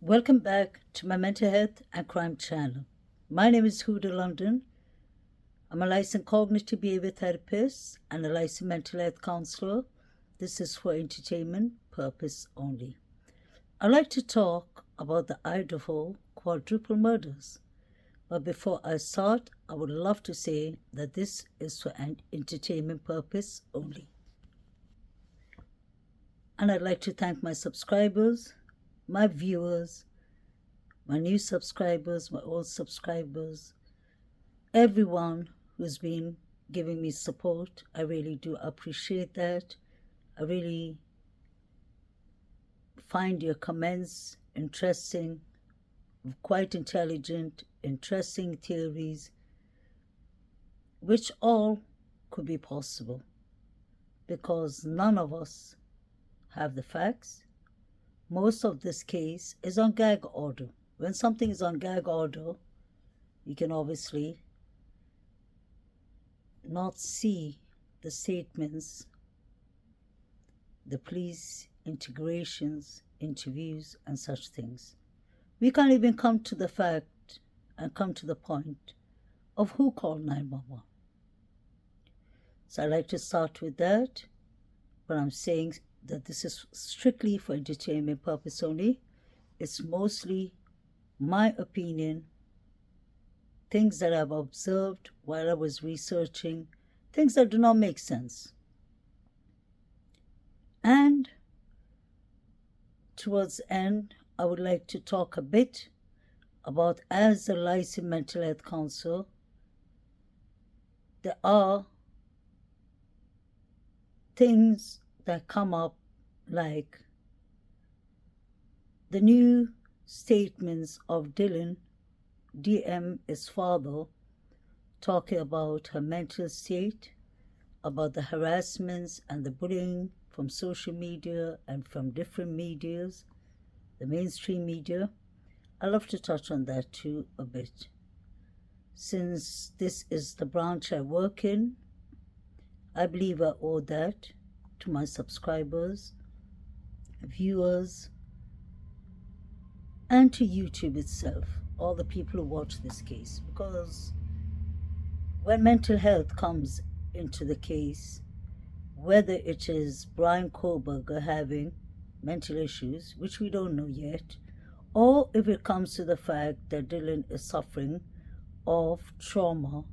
Welcome back to my mental health and crime channel. My name is Huda London. I'm a licensed cognitive behavior therapist and a licensed mental health counselor. This is for entertainment purpose only. I'd like to talk about the Idaho quadruple murders. But before I start, I would love to say that this is for an entertainment purpose only. And I'd like to thank my subscribers, my viewers, my new subscribers, my old subscribers, everyone who's been giving me support. I really do appreciate that. I really find your comments interesting, quite intelligent, interesting theories, which all could be possible because none of us have the facts. Most of this case is on gag order. When something is on gag order, you can obviously not see the statements, the police integrations, interviews, and such things. We can't even come to the fact and come to the point of who called 911. So I'd like to start with that, but I'm saying that this is strictly for entertainment purpose only. It's mostly my opinion, things that I've observed while I was researching, things that do not make sense. And towards the end, I would like to talk a bit about, as a licensed mental health counselor, there are things that come up like the new statements of Dylan, DM, his father, talking about her mental state, about the harassments and the bullying from social media and from different medias, the mainstream media. I love to touch on that too a bit. Since this is the branch I work in, I believe I owe that to my subscribers, viewers, and to YouTube itself, all the people who watch this case. Because when mental health comes into the case, whether it is Brian Koberger having mental issues, which we don't know yet, or if it comes to the fact that Dylan is suffering of trauma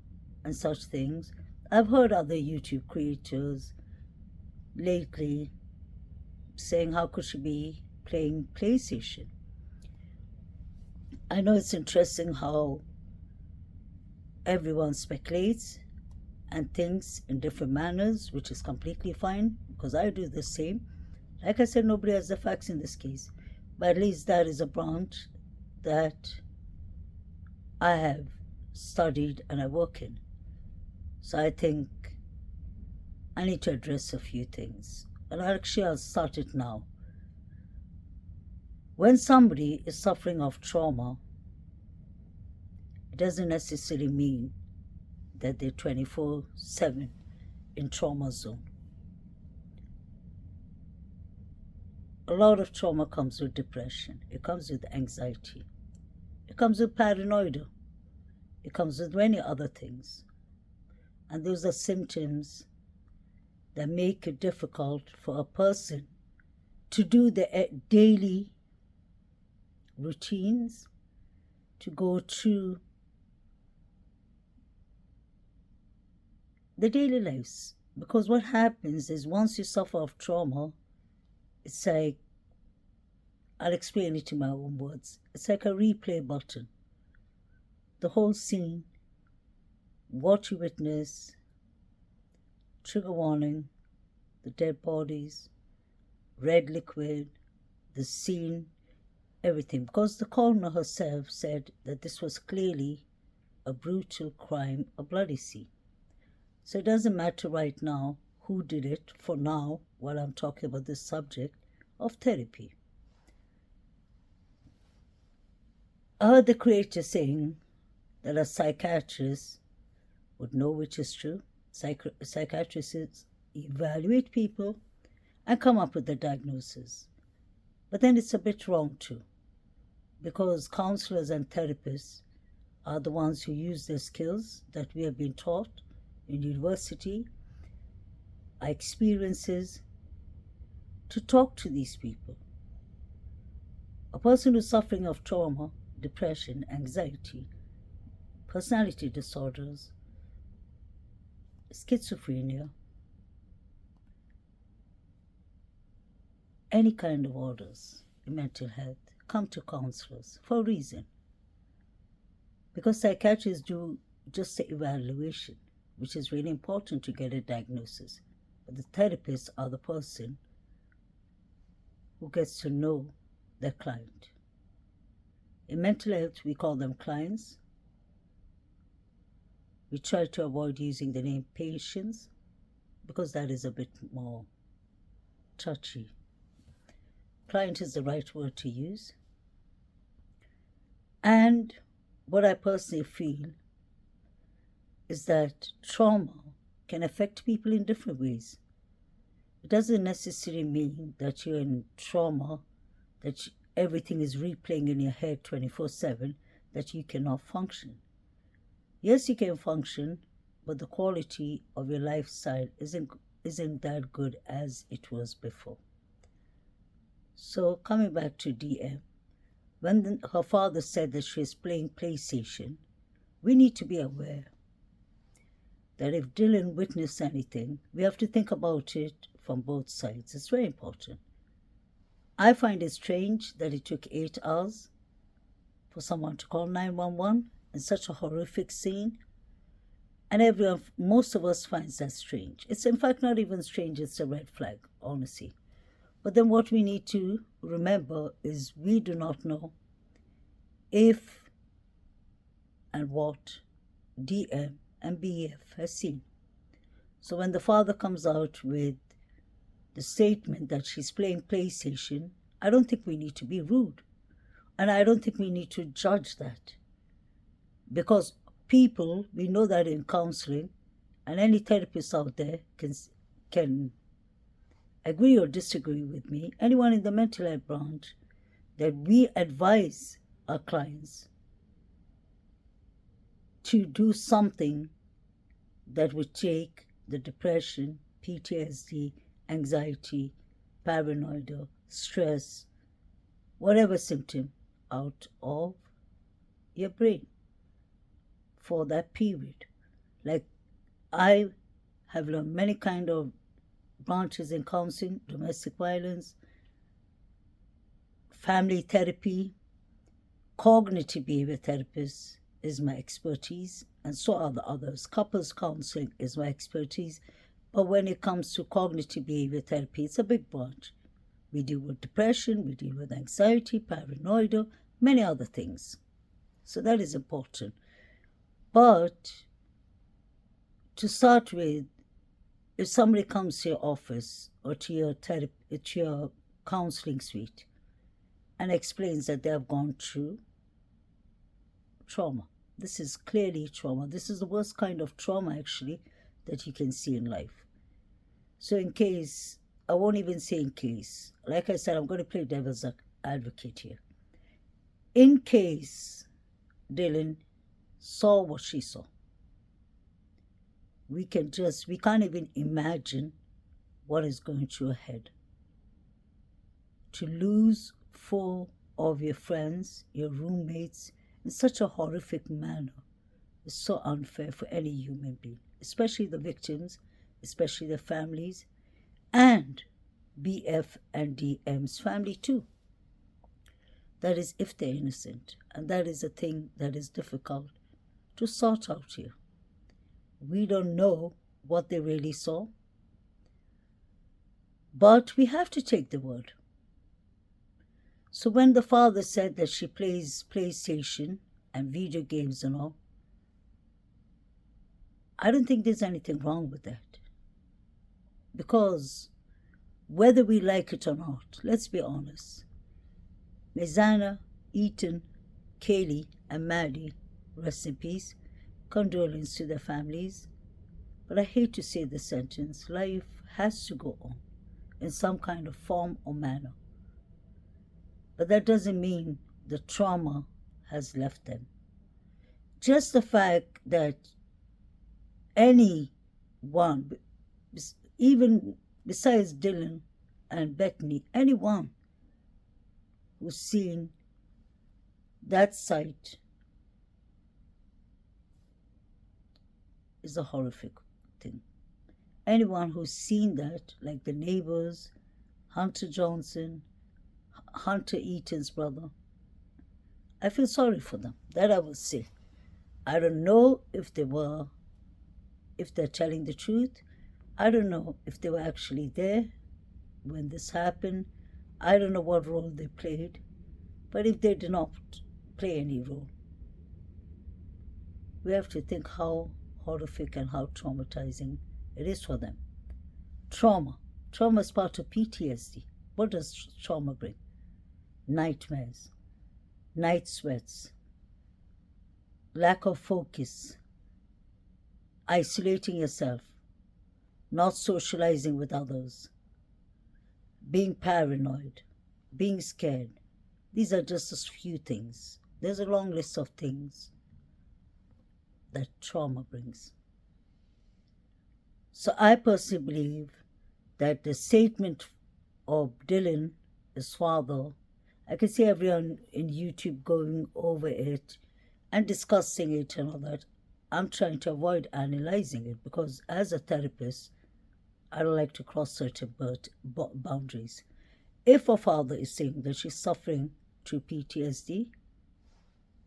and such things, I've heard other YouTube creators lately saying how could she be playing PlayStation. I know it's interesting how everyone speculates and thinks in different manners, which is completely fine because I do the same. Like I said, nobody has the facts in this case, but at least that is a branch that I have studied and I work in. So I think I need to address a few things. And actually, I'll start it now. When somebody is suffering of trauma, it doesn't necessarily mean that they're 24/7 in trauma zone. A lot of trauma comes with depression. It comes with anxiety. It comes with paranoia. It comes with many other things. And those are symptoms that make it difficult for a person to do the daily routines, to go through the daily lives. Because what happens is once you suffer of trauma, it's like, I'll explain it in my own words. It's like a replay button. The whole scene, what you witness, trigger warning, the dead bodies, red liquid, the scene, everything. Because the coroner herself said that this was clearly a brutal crime, a bloody scene. So it doesn't matter right now who did it for now while I'm talking about this subject of therapy. I heard the creator saying that a psychiatrist would know which is true. Psychiatrists evaluate people and come up with the diagnosis. But then it's a bit wrong too. because counselors and therapists are the ones who use the skills that we have been taught in university, our experiences, to talk to these people. A person who's suffering of trauma, depression, anxiety, personality disorders, schizophrenia, any kind of orders in mental health, come to counselors for a reason. Because psychiatrists do just the evaluation, which is really important to get a diagnosis. But the therapists are the person who gets to know their client. In mental health, we call them clients. We try to avoid using the name patients because that is a bit more touchy. Client is the right word to use. And what I personally feel is that trauma can affect people in different ways. It doesn't necessarily mean that you're in trauma, that everything is replaying in your head 24/7, that you cannot function. Yes, you can function, but the quality of your lifestyle isn't that good as it was before. So coming back to DM, when her father said that she was playing PlayStation, we need to be aware that if Dylan witnessed anything, we have to think about it from both sides. It's very important. I find it strange that it took 8 hours for someone to call 911 in such a horrific scene. And most of us finds that strange. It's in fact not even strange, it's a red flag, honestly. But then what we need to remember is we do not know if and what DM and BF has seen. So when the father comes out with the statement that she's playing PlayStation, I don't think we need to be rude. And I don't think we need to judge that. Because people, we know that in counseling, and any therapist out there can agree or disagree with me, anyone in the mental health branch, that we advise our clients to do something that would take the depression, PTSD, anxiety, paranoia, stress, whatever symptom out of your brain for that period. Like, I have learned many kind of branches in counseling, domestic violence, family therapy, cognitive behavior therapists is my expertise, and so are the others. Couples counseling is my expertise, but when it comes to cognitive behavior therapy, it's a big branch. We deal with depression, we deal with anxiety, paranoia, many other things. So that is important. But to start with, if somebody comes to your office or to your counseling suite and explains that they have gone through trauma, this is clearly trauma. This is the worst kind of trauma, actually, that you can see in life. So in case, I won't even say in case, like I said, I'm going to play devil's advocate here. In case Dylan saw what she saw, we can't even imagine what is going through her head. To lose 4 of your friends, your roommates, in such a horrific manner is so unfair for any human being, especially the victims, especially their families, and BF and DM's family too. That is if they're innocent, and that is a thing that is difficult to sort out here. We don't know what they really saw, but we have to take the word. So when the father said that she plays PlayStation and video games and all, I don't think there's anything wrong with that. Because whether we like it or not, let's be honest, Mizana, Ethan, Kaylee, and Maddie, rest in peace, condolence to their families. But I hate to say the sentence, life has to go on in some kind of form or manner. But that doesn't mean the trauma has left them. Just the fact that anyone, even besides Dylan and Bethany, anyone who's seen that sight is a horrific thing. Anyone who's seen that, like the neighbors, Hunter Johnson, Hunter Eaton's brother, I feel sorry for them. That I will say. I don't know if they're telling the truth. I don't know if they were actually there when this happened. I don't know what role they played. But if they did not play any role, we have to think how horrific and how traumatizing it is for them. Trauma. Trauma is part of PTSD. What does trauma bring? Nightmares, night sweats, lack of focus, isolating yourself, not socializing with others, being paranoid, being scared. These are just a few things. There's a long list of things that trauma brings. So I personally believe that the statement of Dylan, his father, I can see everyone in YouTube going over it and discussing it and all that. I'm trying to avoid analyzing it because as a therapist, I don't like to cross certain boundaries. If a father is saying that she's suffering through PTSD,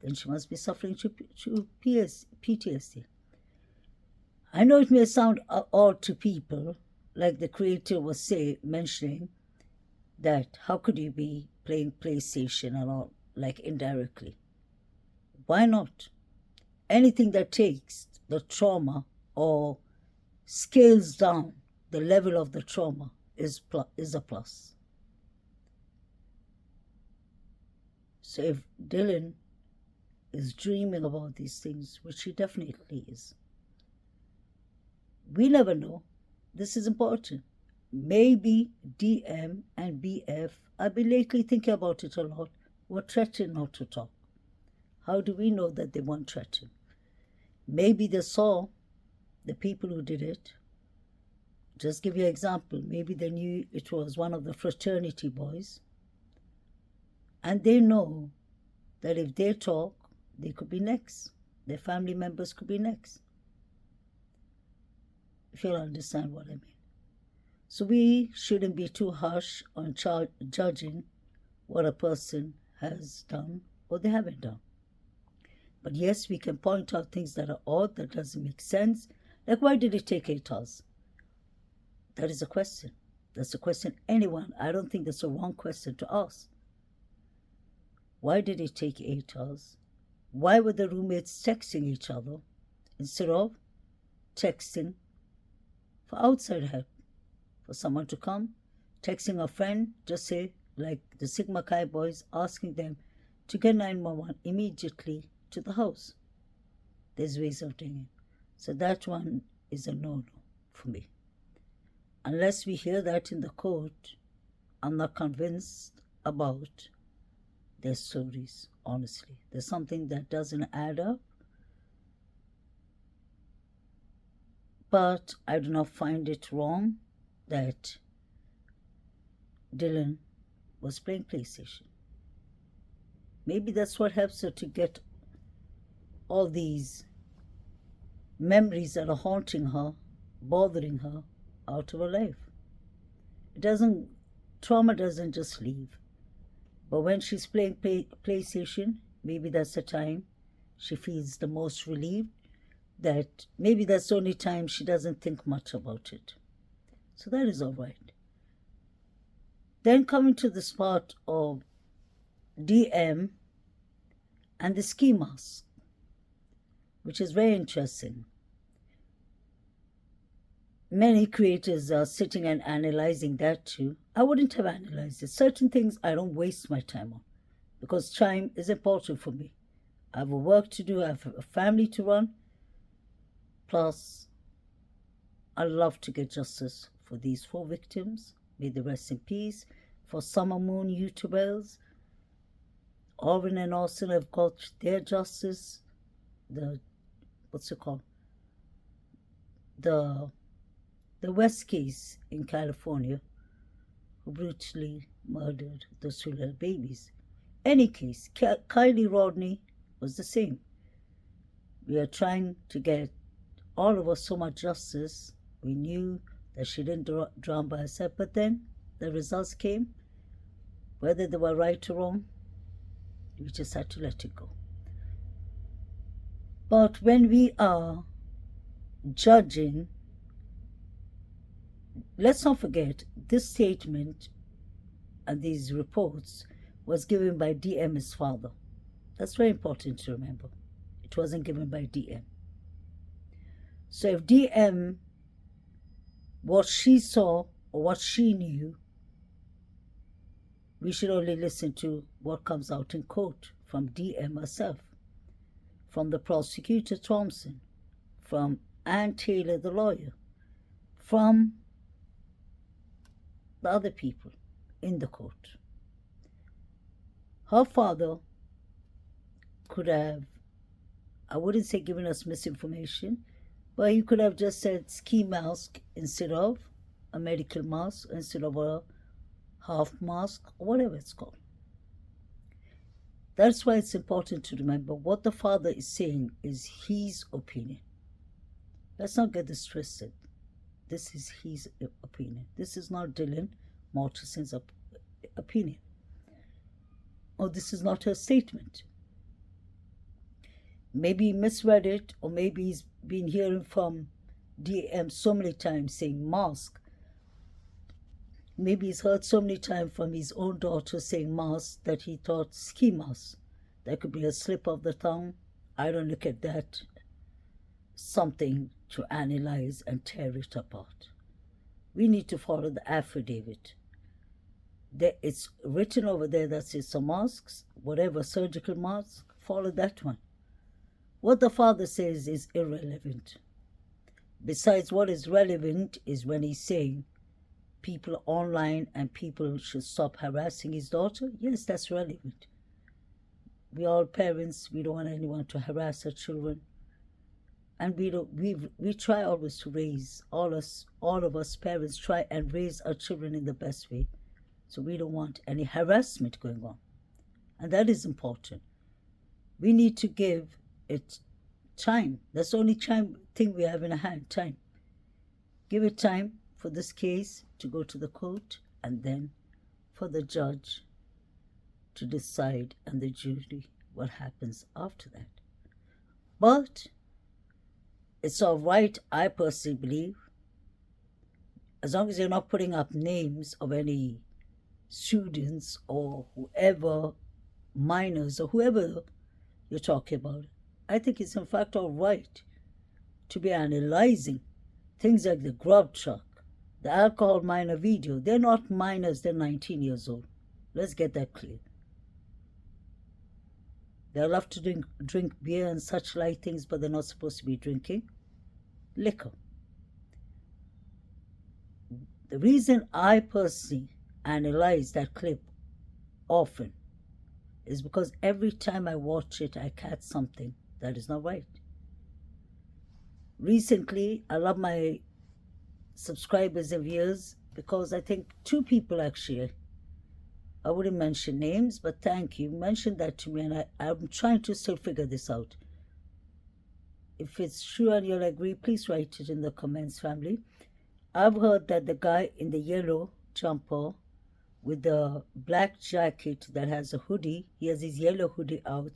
then she must be suffering through PTSD. I know it may sound odd to people, like the creator was mentioning that how could you be playing PlayStation and all, like indirectly? Why not? Anything that takes the trauma or scales down the level of the trauma is a plus. So if Dylan is dreaming about these things, which he definitely is, we never know. This is important. Maybe DM and BF, I've been lately thinking about it a lot, were threatened not to talk. How do we know that they weren't threatened? Maybe they saw the people who did it. Just give you an example. Maybe they knew it was one of the fraternity boys. And they know that if they talk, they could be next. Their family members could be next. If you'll understand what I mean. So we shouldn't be too harsh on judging what a person has done or they haven't done. But yes, we can point out things that are odd, that doesn't make sense. Like, why did it take 8 hours? That is a question. That's a question I don't think that's a wrong question to ask. Why did it take 8 hours? Why were the roommates texting each other instead of texting for outside help? For someone to come, texting a friend, just say, like the Sigma Chi boys, asking them to get 911 immediately to the house. There's ways of doing it. So that one is a no-no for me. Unless we hear that in the court, I'm not convinced about their stories, honestly. There's something that doesn't add up. But I do not find it wrong that Dylan was playing PlayStation. Maybe that's what helps her to get all these memories that are haunting her, bothering her, out of her life. Trauma doesn't just leave. But when she's playing PlayStation, maybe that's the time she feels the most relieved, that maybe that's the only time she doesn't think much about it. So that is all right. Then coming to this part of DM and the ski mask, which is very interesting. Many creators are sitting and analyzing that too. I wouldn't have analyzed it. Certain things I don't waste my time on because time is important for me. I have a work to do, I have a family to run. Plus, I love to get justice for these 4 victims. May they rest in peace. For Summer Moon YouTubers, Orvin and Austin have got their justice. The what's it called? The West case in California, who brutally murdered those two little babies. Any case, Kylie Rodney was the same. We are trying to get all of us so much justice. We knew that she didn't drown by herself, but then the results came. Whether they were right or wrong, we just had to let it go. But when we are judging, let's not forget this statement and these reports was given by DM's father. That's very important to remember. It wasn't given by DM. So if DM, what she saw or what she knew, we should only listen to what comes out in court from DM herself, from the prosecutor Thompson, from Ann Taylor, the lawyer, from the other people in the court. Her father could have, I wouldn't say given us misinformation, but he could have just said ski mask instead of a medical mask, instead of a half mask, or whatever it's called. That's why it's important to remember what the father is saying is his opinion. Let's not get this twisted. This is his opinion. This is not Dylan Mortison's opinion. Or this is not her statement. Maybe he misread it, or maybe he's been hearing from DM so many times saying mask. Maybe he's heard so many times from his own daughter saying mask that he thought ski mask. That could be a slip of the tongue. I don't look at that. Something to analyze and tear it apart. We need to follow the affidavit. It's written over there that it's a mask, whatever surgical mask, follow that one. What the father says is irrelevant. Besides, what is relevant is when he's saying people online and people should stop harassing his daughter. Yes, that's relevant. We all parents, we don't want anyone to harass our children. And we try always to raise, all of us parents try and raise our children in the best way. So we don't want any harassment going on. And that is important. We need to give it time. That's the only thing we have in our hand, time. Give it time for this case to go to the court, and then for the judge to decide and the jury what happens after that. But it's all right, I personally believe, as long as you're not putting up names of any students or whoever, minors or whoever you're talking about. I think it's in fact all right to be analyzing things like the grub truck, the alcohol minor video. They're not minors, they're 19 years old. Let's get that clear. They love to drink beer and such light things, but they're not supposed to be drinking liquor. The reason I personally analyze that clip often is because every time I watch it, I catch something that is not right. Recently, I love my subscribers and viewers because I think two people actually, I wouldn't mention names, but thank you, mentioned that to me, and I'm trying to still figure this out. If it's true and you'll agree, please write it in the comments, family. I've heard that the guy in the yellow jumper with the black jacket that has a hoodie, he has his yellow hoodie out.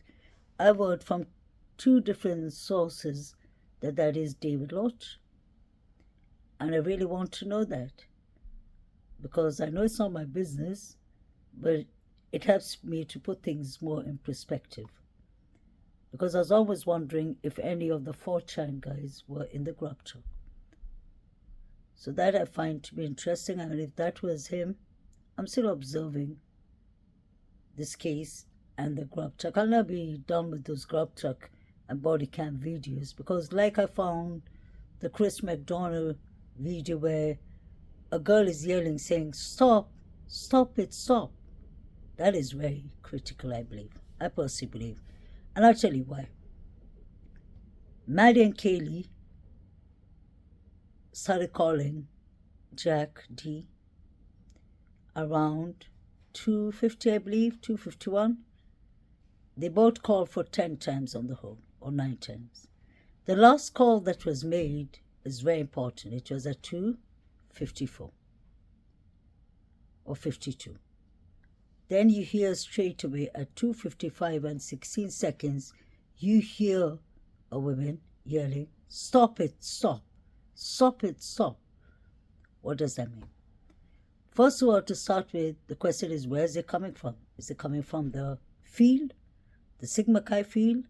I've heard from two different sources that is David Lodge. And I really want to know that, because I know it's not my business, but it helps me to put things more in perspective. Because I was always wondering if any of the 4chan guys were in the grub truck. So that I find to be interesting, and if that was him, I'm still observing this case and the grub truck. I'll not be done with those grub truck and body cam videos, because like I found the Chris McDonald video where a girl is yelling saying, "Stop, stop it, stop." That is very critical, I believe. I personally believe. And I'll tell you why. Maddie and Kaylee started calling Jack D around 2:50, I believe, 2:51. They both called for 10 times on the whole, or 9 times. The last call that was made is very important. It was at 2:54 or 52. Then you hear straight away at 2:55 and 16 seconds, you hear a woman yelling, "Stop it, stop, stop it, stop." What does that mean? First of all, to start with, the question is, where is it coming from? Is it coming from the field, the Sigma Chi field?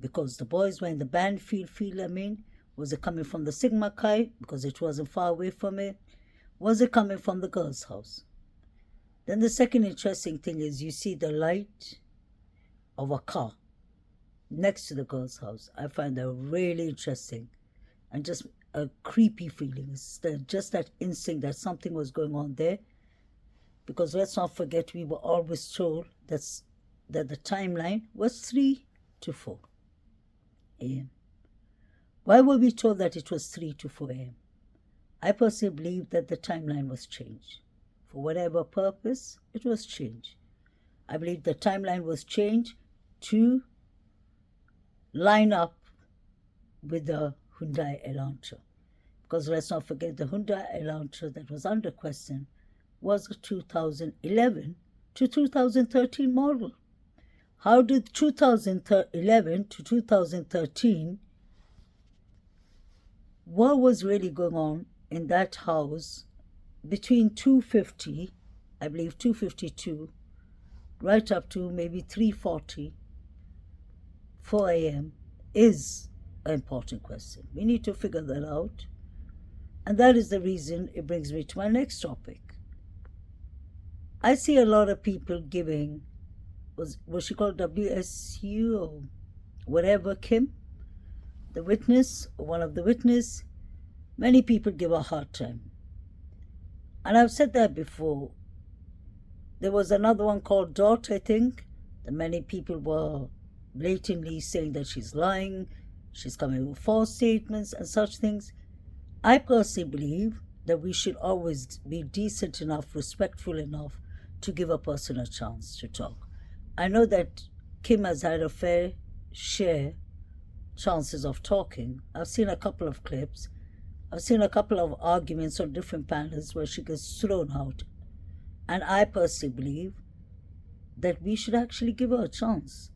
Because the boys were in the band field, was it coming from the Sigma Chi because it wasn't far away from it? Was it coming from the girls' house? Then the second interesting thing is you see the light of a car next to the girls' house. I find that really interesting and just a creepy feeling. It's just that instinct that something was going on there. Because let's not forget, we were always told that the timeline was 3 to 4 a.m. Why were we told that it was 3 to 4 a.m.? I personally believe that the timeline was changed. For whatever purpose, it was changed. I believe the timeline was changed to line up with the Hyundai Elantra. Because let's not forget, the Hyundai Elantra that was under question was a 2011 to 2013 model. How did 2011 to 2013, what was really going on in that house between 2:50, I believe 2:52, right up to maybe 3:40, 4 a.m. is an important question. We need to figure that out. And that is the reason it brings me to my next topic. I see a lot of people giving, was she called WSU or whatever, Kim, the witness, or one of the witnesses, many people give a hard time. And I've said that before. There was another one called Dot, I think, that many people were blatantly saying that she's lying, she's coming with false statements and such things. I personally believe that we should always be decent enough, respectful enough to give a person a chance to talk. I know that Kim has had a fair share chances of talking. I've seen a couple of clips. I've seen a couple of arguments on different panels where she gets thrown out. And I personally believe that we should actually give her a chance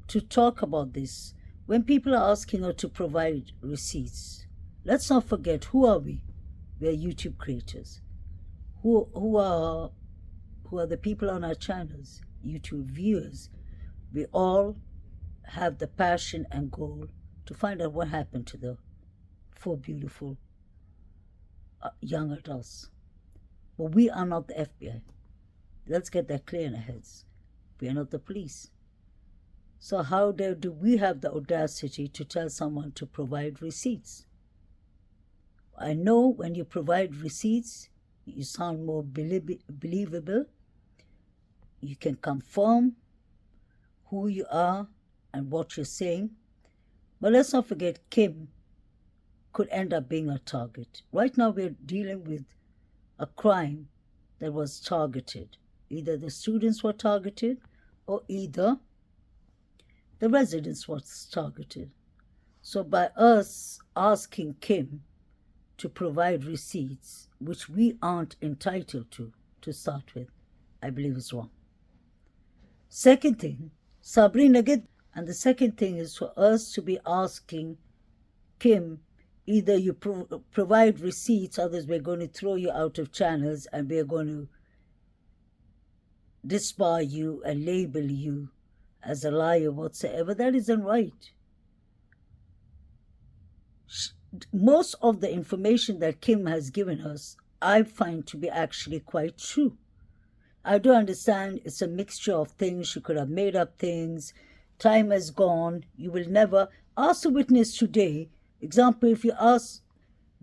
to talk about this. When people are asking her to provide receipts, let's not forget, who are we? We are YouTube creators. Who are the people on our channels? YouTube viewers. We all have the passion and goal to find out what happened to the 4 beautiful young adults. But we are not the FBI. Let's get that clear in our heads. We are not the police. So how do we have the audacity to tell someone to provide receipts? I know when you provide receipts, you sound more believable. You can confirm who you are and what you're saying. But let's not forget, Kim could end up being a target. Right now we're dealing with a crime that was targeted. Either the students were targeted or either the residents was targeted. So by us asking Kim to provide receipts, which we aren't entitled to start with, I believe is wrong. Second thing, Sabrina get, and the second thing is for us to be asking Kim, either you provide receipts, others we're going to throw you out of channels and we're going to disbar you and label you as a liar whatsoever. That isn't right. Most of the information that Kim has given us, I find to be actually quite true. I do understand it's a mixture of things. She could have made up things. Time has gone. You will never ask the witness today. Example, if you ask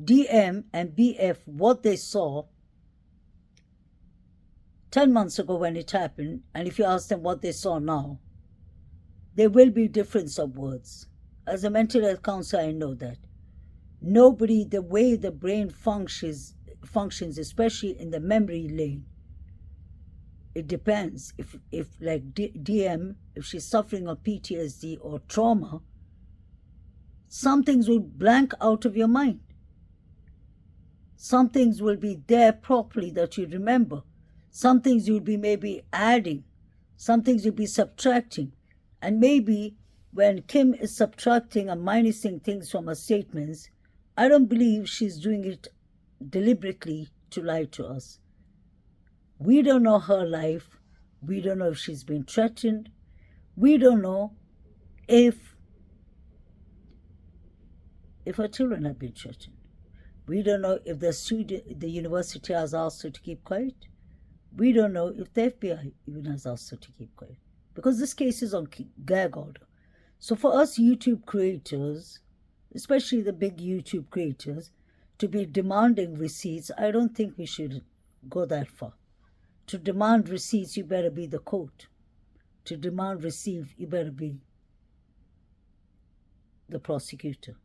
DM and BF what they saw 10 months ago when it happened, and if you ask them what they saw now, there will be difference of words. As a mental health counselor, I know that. Nobody, the way the brain functions, especially in the memory lane, it depends. If like DM, if she's suffering of PTSD or trauma, some things will blank out of your mind. Some things will be there properly that you remember. Some things you'll be maybe adding. Some things you'll be subtracting. And maybe when Kim is subtracting and minusing things from her statements, I don't believe she's doing it deliberately to lie to us. We don't know her life. We don't know if she's been threatened. We don't know if her children have been threatened. We don't know if the university has asked her to keep quiet. We don't know if the FBI even has asked her to keep quiet. Because this case is on gag order. So for us YouTube creators, especially the big YouTube creators, to be demanding receipts, I don't think we should go that far. To demand receipts, you better be the court. To demand receipt, you better be the prosecutor.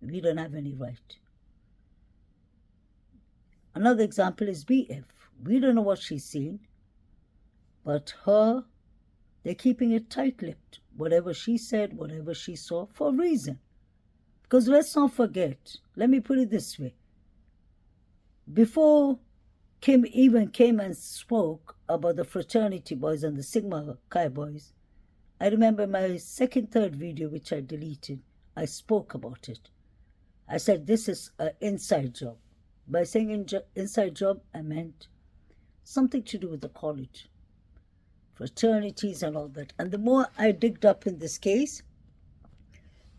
We don't have any right. Another example is BF. We don't know what she's seen, but they're keeping it tight-lipped. Whatever she said, whatever she saw, for a reason. Because let's not forget, let me put it this way. Before Kim even came and spoke about the fraternity boys and the Sigma Chi boys, I remember my third video, which I deleted, I spoke about it. I said this is an inside job. By saying inside job, I meant something to do with the college, fraternities and all that. And the more I digged up in this case,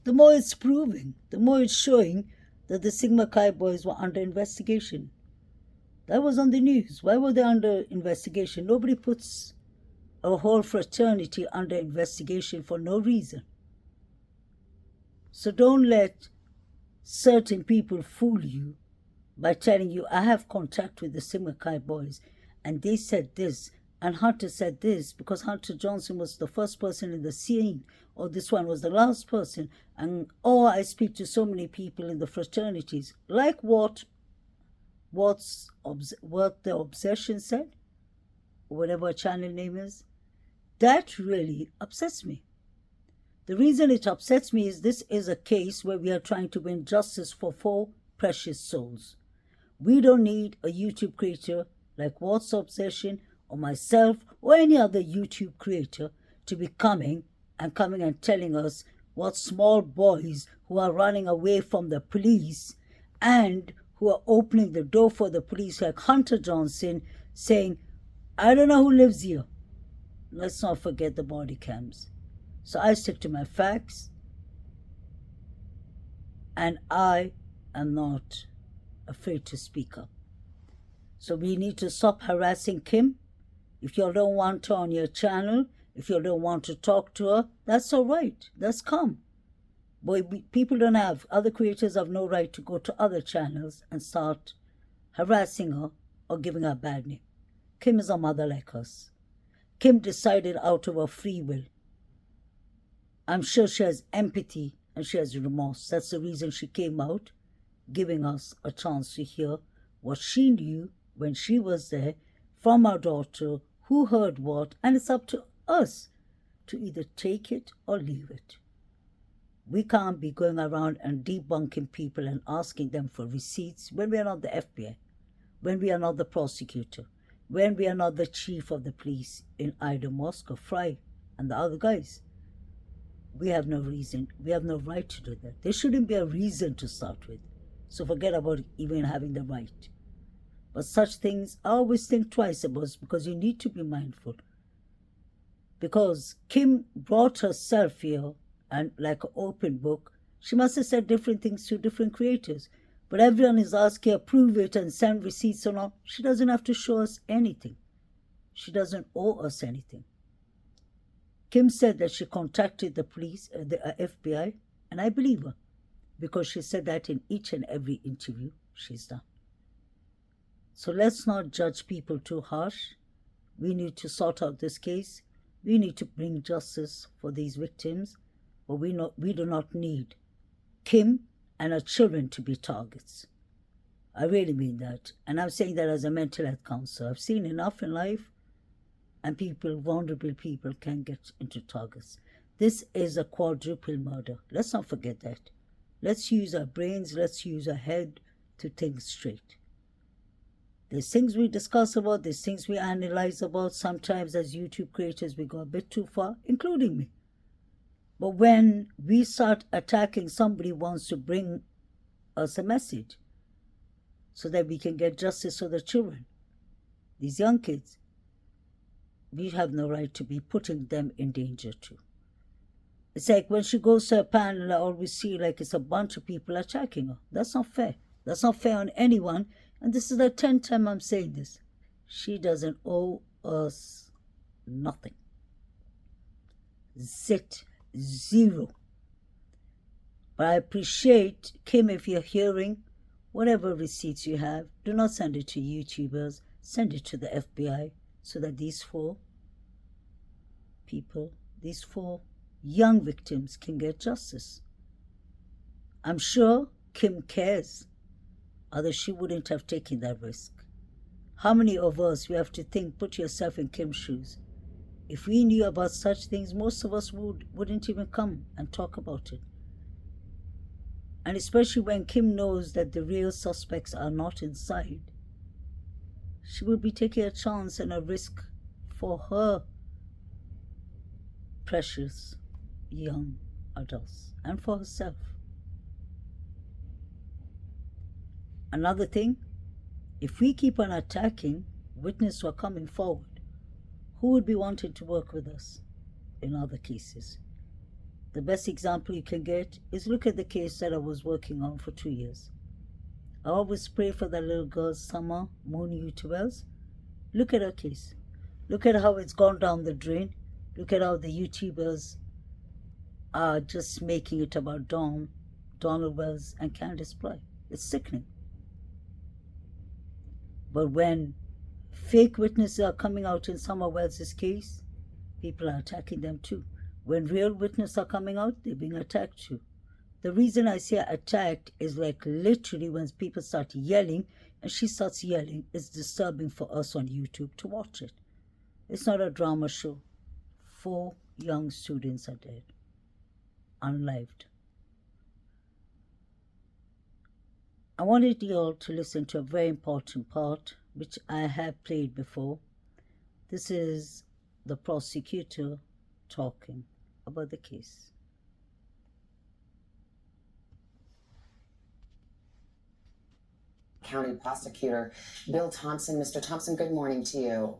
the more it's proving, the more it's showing that the Sigma Chi boys were under investigation. That was on the news. Why were they under investigation? Nobody puts a whole fraternity under investigation for no reason. So don't let certain people fool you by telling you, I have contact with the Sigma Chi boys, and they said this, and Hunter said this, because Hunter Johnson was the first person in the scene, or this one was the last person, and I speak to so many people in the fraternities, like what the Obsession said, or whatever her channel name is. That really upsets me. The reason it upsets me is this is a case where we are trying to win justice for 4 precious souls. We don't need a YouTube creator like What's Obsession or myself or any other YouTube creator to be coming and telling us what small boys who are running away from the police and who are opening the door for the police, like Hunter Johnson, saying, I don't know who lives here. Let's not forget the body cams. So I stick to my facts, and I am not afraid to speak up. So we need to stop harassing Kim. If you don't want her on your channel, if you don't want to talk to her, that's all right. That's calm. But other creators have no right to go to other channels and start harassing her or giving her a bad name. Kim is a mother like us. Kim decided out of her free will. I'm sure she has empathy and she has remorse. That's the reason she came out, giving us a chance to hear what she knew when she was there from our daughter, who heard what, and it's up to us to either take it or leave it. We can't be going around and debunking people and asking them for receipts when we are not the FBI, when we are not the prosecutor, when we are not the chief of the police in Idaho, Moscow, Fry, and the other guys. We have no reason, we have no right to do that. There shouldn't be a reason to start with. So forget about even having the right. But such things, I always think twice about, because you need to be mindful. Because Kim brought herself here, and like an open book, she must have said different things to different creators. But everyone is asking her, prove it and send receipts and all. She doesn't have to show us anything. She doesn't owe us anything. Kim said that she contacted the police, the FBI, and I believe her, because she said that in each and every interview she's done. So let's not judge people too harsh. We need to sort out this case. We need to bring justice for these victims, but we do not need Kim and her children to be targets. I really mean that. And I'm saying that as a mental health counselor. I've seen enough in life, and vulnerable people can get into targets. This is a quadruple murder. Let's not forget that. Let's use our brains, let's use our head to think straight. There's things we discuss about, there's things we analyze about. Sometimes as YouTube creators we go a bit too far, including me. But when we start attacking somebody who wants to bring us a message so that we can get justice for the children, these young kids, we have no right to be putting them in danger too. It's like when she goes to a panel, I always see like it's a bunch of people attacking her. That's not fair. That's not fair on anyone. And this is the 10th time I'm saying this. She doesn't owe us nothing. Zit. Zero. But I appreciate, Kim, if you're hearing, whatever receipts you have, do not send it to YouTubers. Send it to the FBI so that these 4 people, these 4 young victims can get justice. I'm sure Kim cares, otherwise she wouldn't have taken that risk. How many of us, you have to think, put yourself in Kim's shoes. If we knew about such things, most of us wouldn't even come and talk about it. And especially when Kim knows that the real suspects are not inside, she would be taking a chance and a risk for her precious young adults and for herself. Another thing, if we keep on attacking witnesses who are coming forward, who would be wanting to work with us in other cases? The best example you can get is look at the case that I was working on for 2 years. I always pray for that little girl, Summer Moon Wells. Look at her case. Look at how it's gone down the drain. Look at how the YouTubers are just making it about Donald Wells and Candace Ply. It's sickening. But when fake witnesses are coming out in Summer Wells' case, people are attacking them too. When real witnesses are coming out, they're being attacked too. The reason I say attacked is like literally when people start yelling and she starts yelling, it's disturbing for us on YouTube to watch it. It's not a drama show. 4 young students are dead, unlived. I wanted you all to listen to a very important part, which I have played before. This is the prosecutor talking about the case. County Prosecutor Bill Thompson. Mr. Thompson, good morning to you.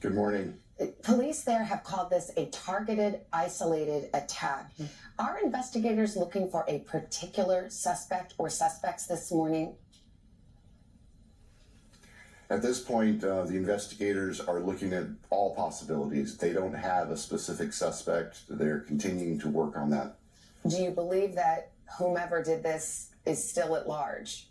Good morning. Police there have called this a targeted, isolated attack. Are investigators looking for a particular suspect or suspects this morning? At this point, the investigators are looking at all possibilities. They don't have a specific suspect. They're continuing to work on that. Do you believe that whomever did this is still at large?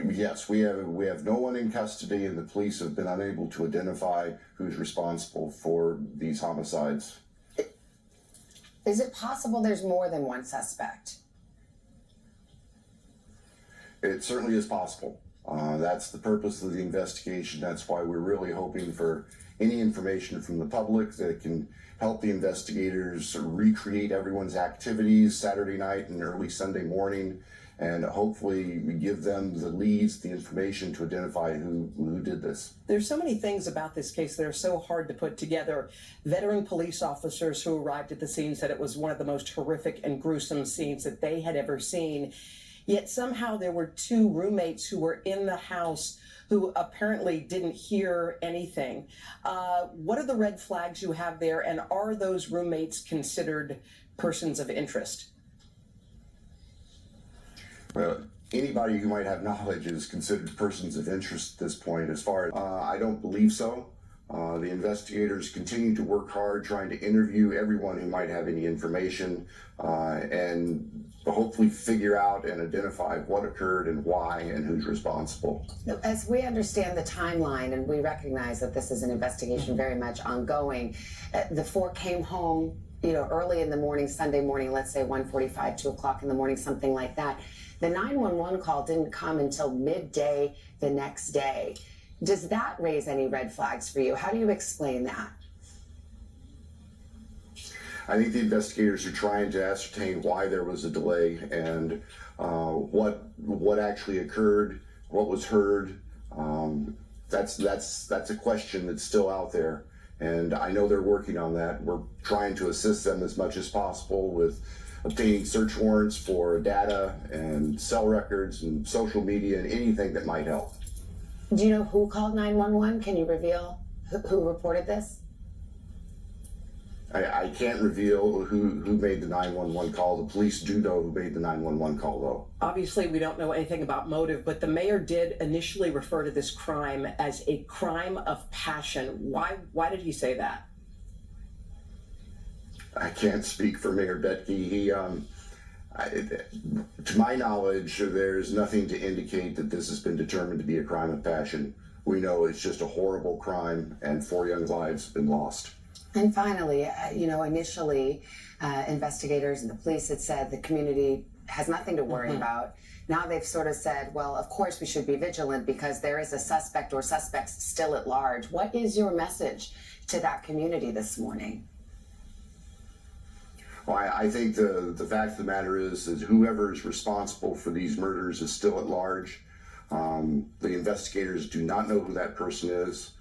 Yes, we have no one in custody, and the police have been unable to identify who's responsible for these homicides. Is it possible there's more than one suspect? It certainly is possible. That's the purpose of the investigation. That's why we're really hoping for any information from the public that can help the investigators recreate everyone's activities Saturday night and early Sunday morning, and hopefully we give them the leads, the information to identify who did this. There's so many things about this case that are so hard to put together. Veteran police officers who arrived at the scene said it was one of the most horrific and gruesome scenes that they had ever seen. Yet somehow there were 2 roommates who were in the house who apparently didn't hear anything. What are the red flags you have there, and are those roommates considered persons of interest? Well, anybody who might have knowledge is considered persons of interest at this point. As far as I don't believe so. The investigators continue to work hard trying to interview everyone who might have any information and hopefully figure out and identify what occurred and why and who's responsible. As we understand the timeline, and we recognize that this is an investigation very much ongoing, the four came home, early in the morning, Sunday morning, let's say 1:45, 2 o'clock in the morning, something like that. The 911 call didn't come until midday the next day. Does that raise any red flags for you? How do you explain that? I think the investigators are trying to ascertain why there was a delay and what actually occurred, what was heard. That's a question that's still out there, and I know they're working on that. We're trying to assist them as much as possible with obtaining search warrants for data and cell records and social media and anything that might help. Do you know who called 911? Can you reveal who reported this? I can't reveal who made the 911 call. The police do know who made the 911 call, though. Obviously, we don't know anything about motive, but the mayor did initially refer to this crime as a crime of passion. Why did he say that? I can't speak for Mayor Betke. To my knowledge, there's nothing to indicate that this has been determined to be a crime of passion. We know it's just a horrible crime, and 4 young lives have been lost. And finally, initially, investigators and the police had said the community has nothing to worry about. Now they've sort of said, well, of course we should be vigilant because there is a suspect or suspects still at large. What is your message to that community this morning? Well, I think the fact of the matter is that whoever is responsible for these murders is still at large. The investigators do not know who that person is.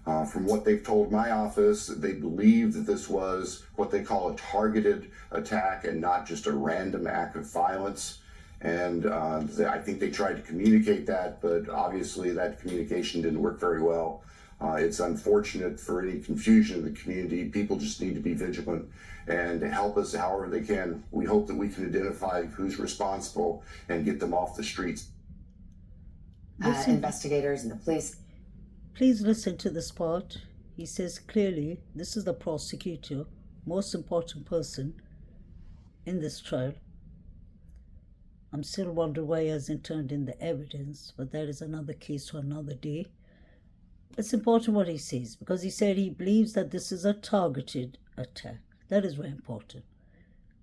From what they've told my office, they believe that this was what they call a targeted attack and not just a random act of violence. And I think they tried to communicate that, but obviously that communication didn't work very well. It's unfortunate for any confusion in the community. People just need to be vigilant and help us however they can. We hope that we can identify who's responsible and get them off the streets. Investigators and the police. Please listen to this part. He says clearly, this is the prosecutor, most important person in this trial. I'm still wondering why he hasn't turned in the evidence, but that is another case for another day. It's important what he says, because he said he believes that this is a targeted attack. That is very important.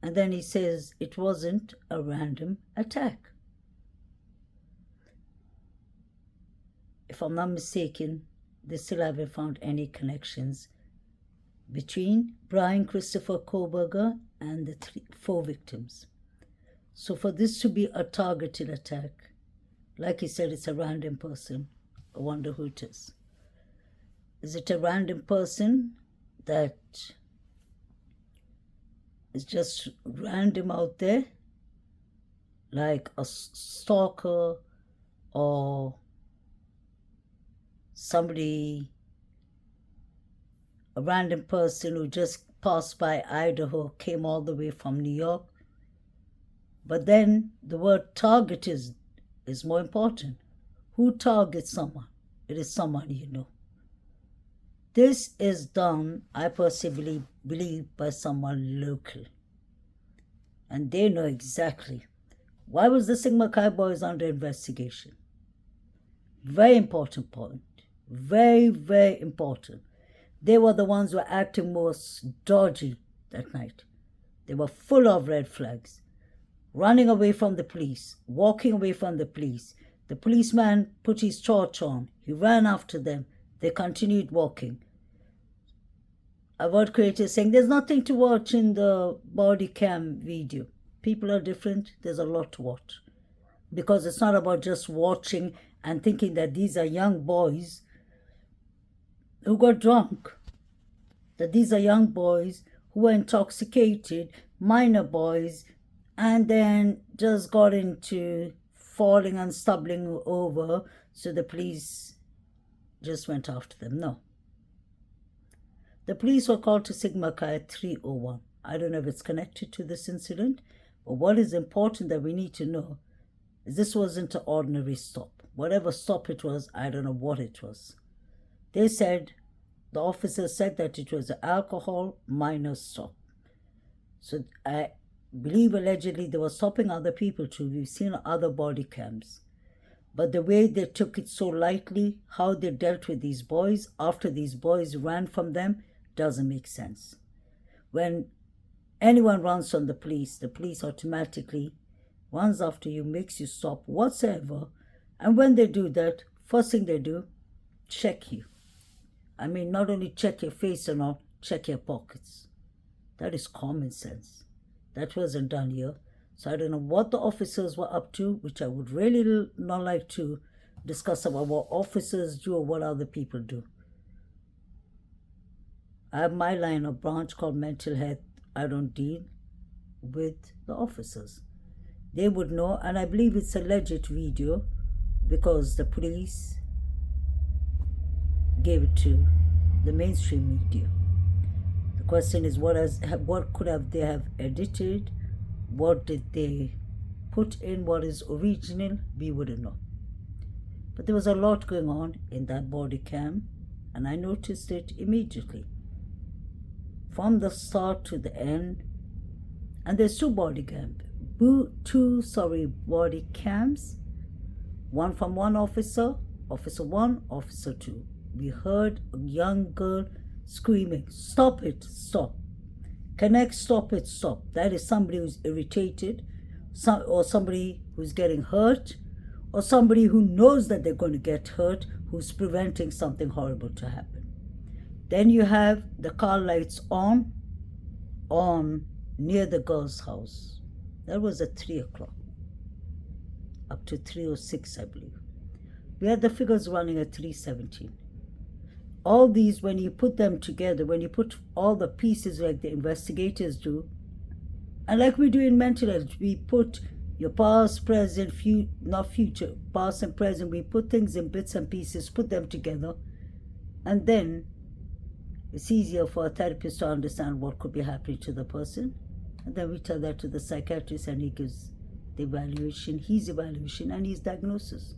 And then he says it wasn't a random attack. If I'm not mistaken, they still haven't found any connections between Brian Christopher Koberger and the 4 victims. So for this to be a targeted attack, like he said, it's a random person. I wonder who it is. Is it a random person that is just random out there, like a stalker or somebody, a random person who just passed by Idaho, came all the way from New York? But then the word target is more important. Who targets someone? It is someone you know. This is done, I personally believe, by someone local. And they know exactly. Why was the Sigma Chi boys under investigation? Very important point. Very, very important. They were the ones who were acting most dodgy that night. They were full of red flags. Running away from the police, walking away from the police. The policeman put his torch on. He ran after them. They continued walking. I've heard creators saying there's nothing to watch in the body cam video. People are different. There's a lot to watch. Because it's not about just watching and thinking that these are young boys who got drunk. That these are young boys who were intoxicated, minor boys, and then just got into falling and stumbling over, so the police just went after them. No. The police were called to Sigma Chi at 3:01. I don't know if it's connected to this incident, but what is important that we need to know is this wasn't an ordinary stop. Whatever stop it was, I don't know what it was. They said the officer said that it was an alcohol minor stop. So I believe allegedly they were stopping other people too. We've seen other body cams. But the way they took it so lightly, how they dealt with these boys after these boys ran from them, doesn't make sense. When anyone runs from the police automatically runs after you, makes you stop whatsoever. And when they do that, first thing they do, check you. I mean, not only check your face and all, check your pockets. That is common sense. That wasn't done here. So I don't know what the officers were up to, which I would really not like to discuss about what officers do or what other people do. I have my line of branch called mental health. I don't deal with the officers. They would know, and I believe it's a legit video because the police gave it to the mainstream media. The question is, what could have they have edited? What did they put in? What is original? We wouldn't know. But there was a lot going on in that body cam, and I noticed it immediately. From the start to the end, and there's two body cams. Body cams. One from one officer, Officer 1, Officer 2. We heard a young girl screaming, "Stop it, stop. Connect, stop it, stop." That is somebody who's irritated, or somebody who's getting hurt, or somebody who knows that they're going to get hurt, who's preventing something horrible to happen. Then you have the car lights on near the girl's house. That was at 3 o'clock, up to 3:06, I believe. We had the figures running at 3:17. All these, when you put them together, when you put all the pieces like the investigators do, and like we do in mental health, we put your past, present, not future, past and present, we put things in bits and pieces, put them together, and then it's easier for a therapist to understand what could be happening to the person. And then we tell that to the psychiatrist, and he gives the evaluation, his evaluation, and his diagnosis.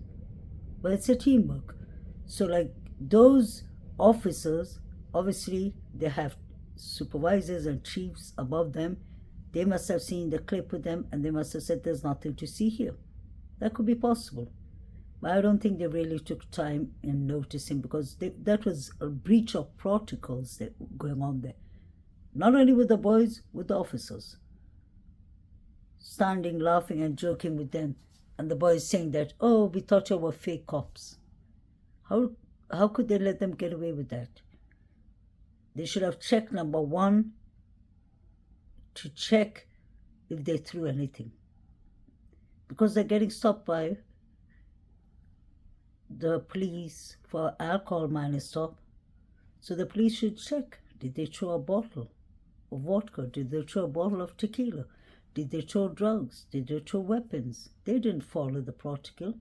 But it's a teamwork. So like those officers, obviously they have supervisors and chiefs above them. They must have seen the clip with them, and they must have said there's nothing to see here. That could be possible. But I don't think they really took time in noticing, because that was a breach of protocols that going on there. Not only with the boys, with the officers. Standing, laughing and joking with them. And the boys saying that, "Oh, we thought you were fake cops." How could they let them get away with that? They should have checked, number one, to check if they threw anything. Because they're getting stopped by the police for alcohol minor stop. So the police should check. Did they throw a bottle of vodka? Did they throw a bottle of tequila? Did they throw drugs? Did they throw weapons? They didn't follow the protocol.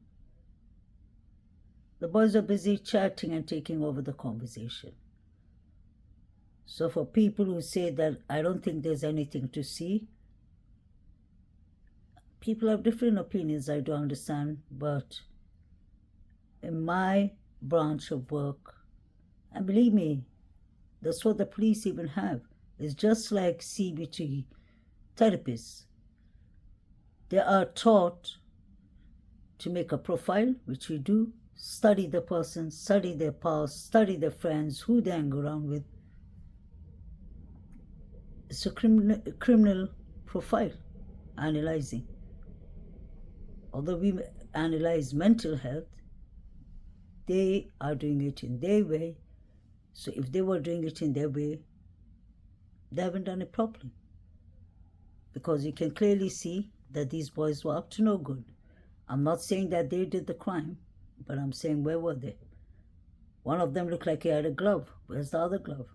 The boys are busy chatting and taking over the conversation. So for people who say that I don't think there's anything to see, people have different opinions, I do understand, but in my branch of work, and believe me, that's what the police even have. It's just like CBT therapists. They are taught to make a profile, which we do, study the person, study their past, study their friends, who they hang around with. It's a criminal profile, analyzing. Although we analyze mental health, they are doing it in their way. So if they were doing it in their way, they haven't done it properly. Because you can clearly see that these boys were up to no good. I'm not saying that they did the crime, but I'm saying, where were they? One of them looked like he had a glove. Where's the other glove?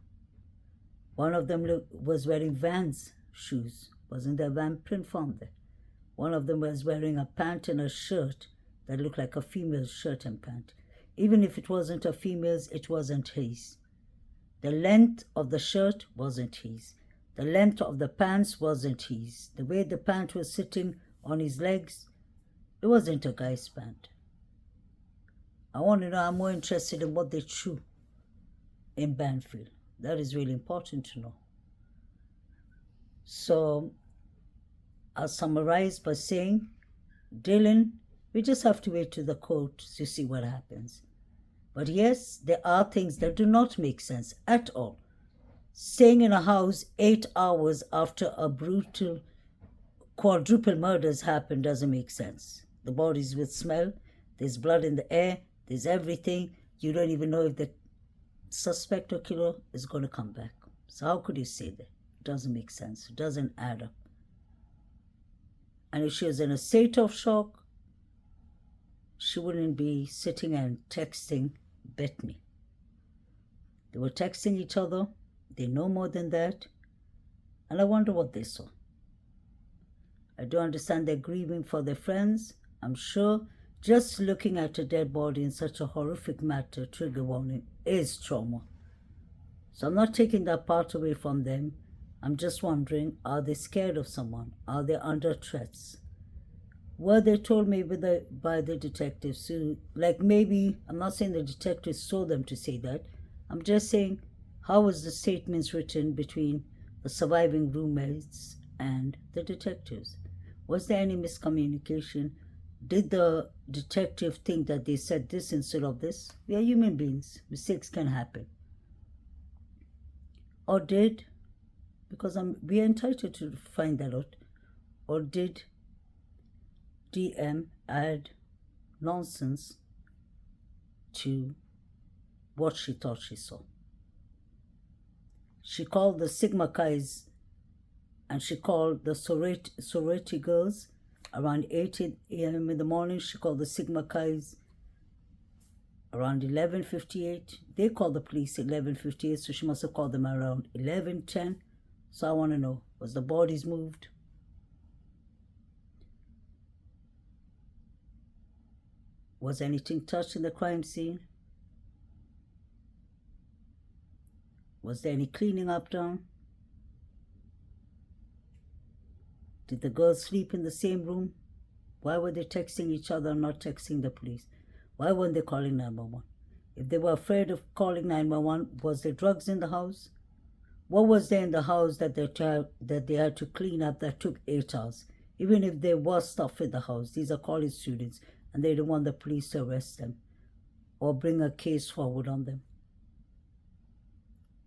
One of them was wearing Vans shoes. Wasn't there Van print from there? One of them was wearing a pant and a shirt that looked like a female's shirt and pant. Even if it wasn't a female's, it wasn't his. The length of the shirt wasn't his. The length of the pants wasn't his. The way the pant was sitting on his legs, it wasn't a guy's pant. I want to know, I'm more interested in what they threw. in Banfield. That is really important to know. So I'll summarize by saying, Dylan, we just have to wait to the court to see what happens. But yes, there are things that do not make sense at all. Staying in a house 8 hours after a brutal quadruple murders happened doesn't make sense. The bodies will smell, there's blood in the air, there's everything. You don't even know if the suspect or killer is going to come back. So how could you say that? It doesn't make sense. It doesn't add up. And if she was in a state of shock, she wouldn't be sitting and texting Bethany. They were texting each other. They know more than that. And I wonder what they saw. I do understand they're grieving for their friends. I'm sure just looking at a dead body in such a horrific matter, trigger warning, is trauma. So I'm not taking that part away from them. I'm just wondering, are they scared of someone? Are they under threats? Were they told maybe by the detectives who, like maybe, I'm not saying the detectives told them to say that. I'm just saying, how was the statements written between the surviving roommates and the detectives? Was there any miscommunication? Did the detective think that they said this instead of this? We are human beings. Mistakes can happen. Or did, because we are entitled to find that out, or did DM add nonsense to what she thought she saw? She called the Sigma Chi's and she called the sorority girls around 8 a.m. in the morning. She called the Sigma Chi's around 11:58. They called the police at 11:58, so she must have called them around 11:10. So I want to know, was the bodies moved? Was anything touched in the crime scene? Was there any cleaning up done? Did the girls sleep in the same room? Why were they texting each other and not texting the police? Why weren't they calling 911? If they were afraid of calling 911, was there drugs in the house? What was there in the house that they had to clean up that took 8 hours? Even if there was stuff in the house, these are college students and they don't want the police to arrest them or bring a case forward on them.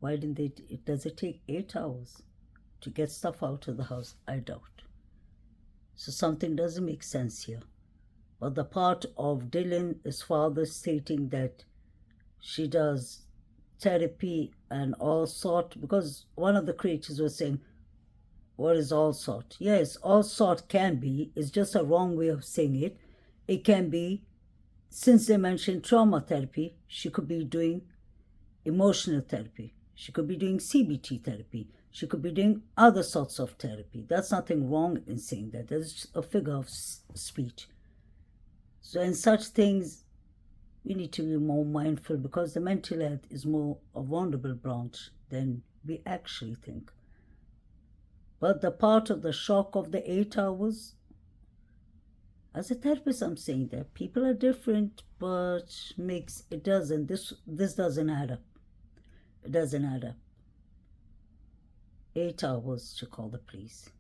Why didn't they? Does it take 8 hours to get stuff out of the house? I doubt. So something doesn't make sense here. But the part of Dylan's father stating that she does therapy and all sort, because one of the creators was saying, what is all sort? Yes, all sort can be. It's just a wrong way of saying it. It can be, since they mentioned trauma therapy, she could be doing emotional therapy. She could be doing CBT therapy. She could be doing other sorts of therapy. That's nothing wrong in saying that. That's a figure of speech. So in such things, we need to be more mindful because the mental health is more a vulnerable branch than we actually think. But the part of the shock of the 8 hours, as a therapist, I'm saying that people are different, but it doesn't. This doesn't add up. It doesn't add up. 8 hours to call the police.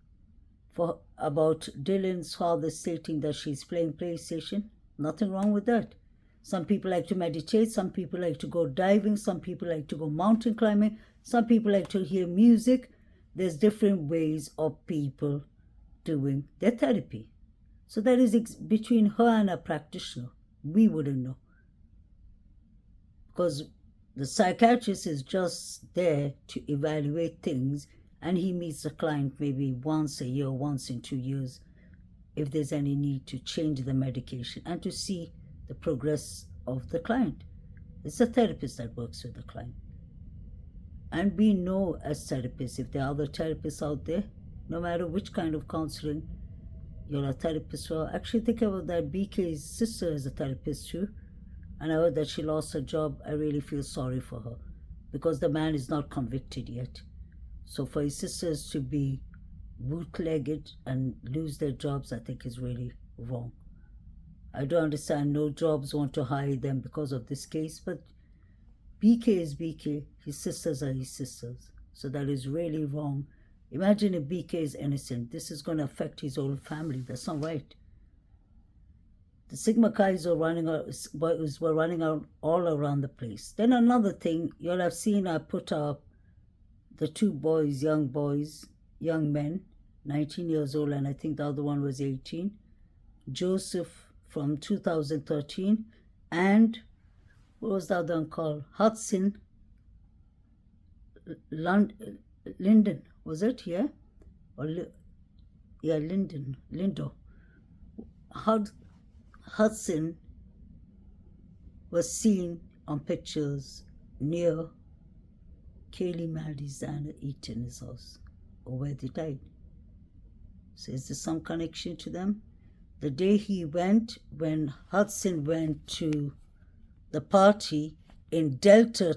For about Dylan's father stating that she's playing PlayStation, nothing wrong with that. Some people like to meditate, some people like to go diving, some people like to go mountain climbing, some people like to hear music. There's different ways of people doing their therapy. So that is between her and a practitioner. We wouldn't know. Because the psychiatrist is just there to evaluate things, and he meets the client maybe once a year, once in 2 years, if there's any need to change the medication and to see the progress of the client. It's a therapist that works with the client. And we know as therapists, if there are other therapists out there, no matter which kind of counseling you're a therapist for. Actually, think about that. BK's sister is a therapist too. And I heard that she lost her job. I really feel sorry for her because the man is not convicted yet. So for his sisters to be bootlegged and lose their jobs, I think is really wrong. I do understand no jobs want to hire them because of this case, but BK is BK. His sisters are his sisters. So that is really wrong. Imagine if BK is innocent. This is going to affect his whole family. That's not right. The Sigma Chi's were running out all around the place. Then another thing, you'll have seen I put up the two boys, young men, 19 years old, and I think the other one was 18. Joseph from 2013, and what was the other one called? Hudson Linden, was it? Yeah? Lindo. Hudson was seen on pictures near Kaylee, Maddie's, and Eaton's house, or where they died. So is there some connection to them? The day when Hudson went to the party in Delta,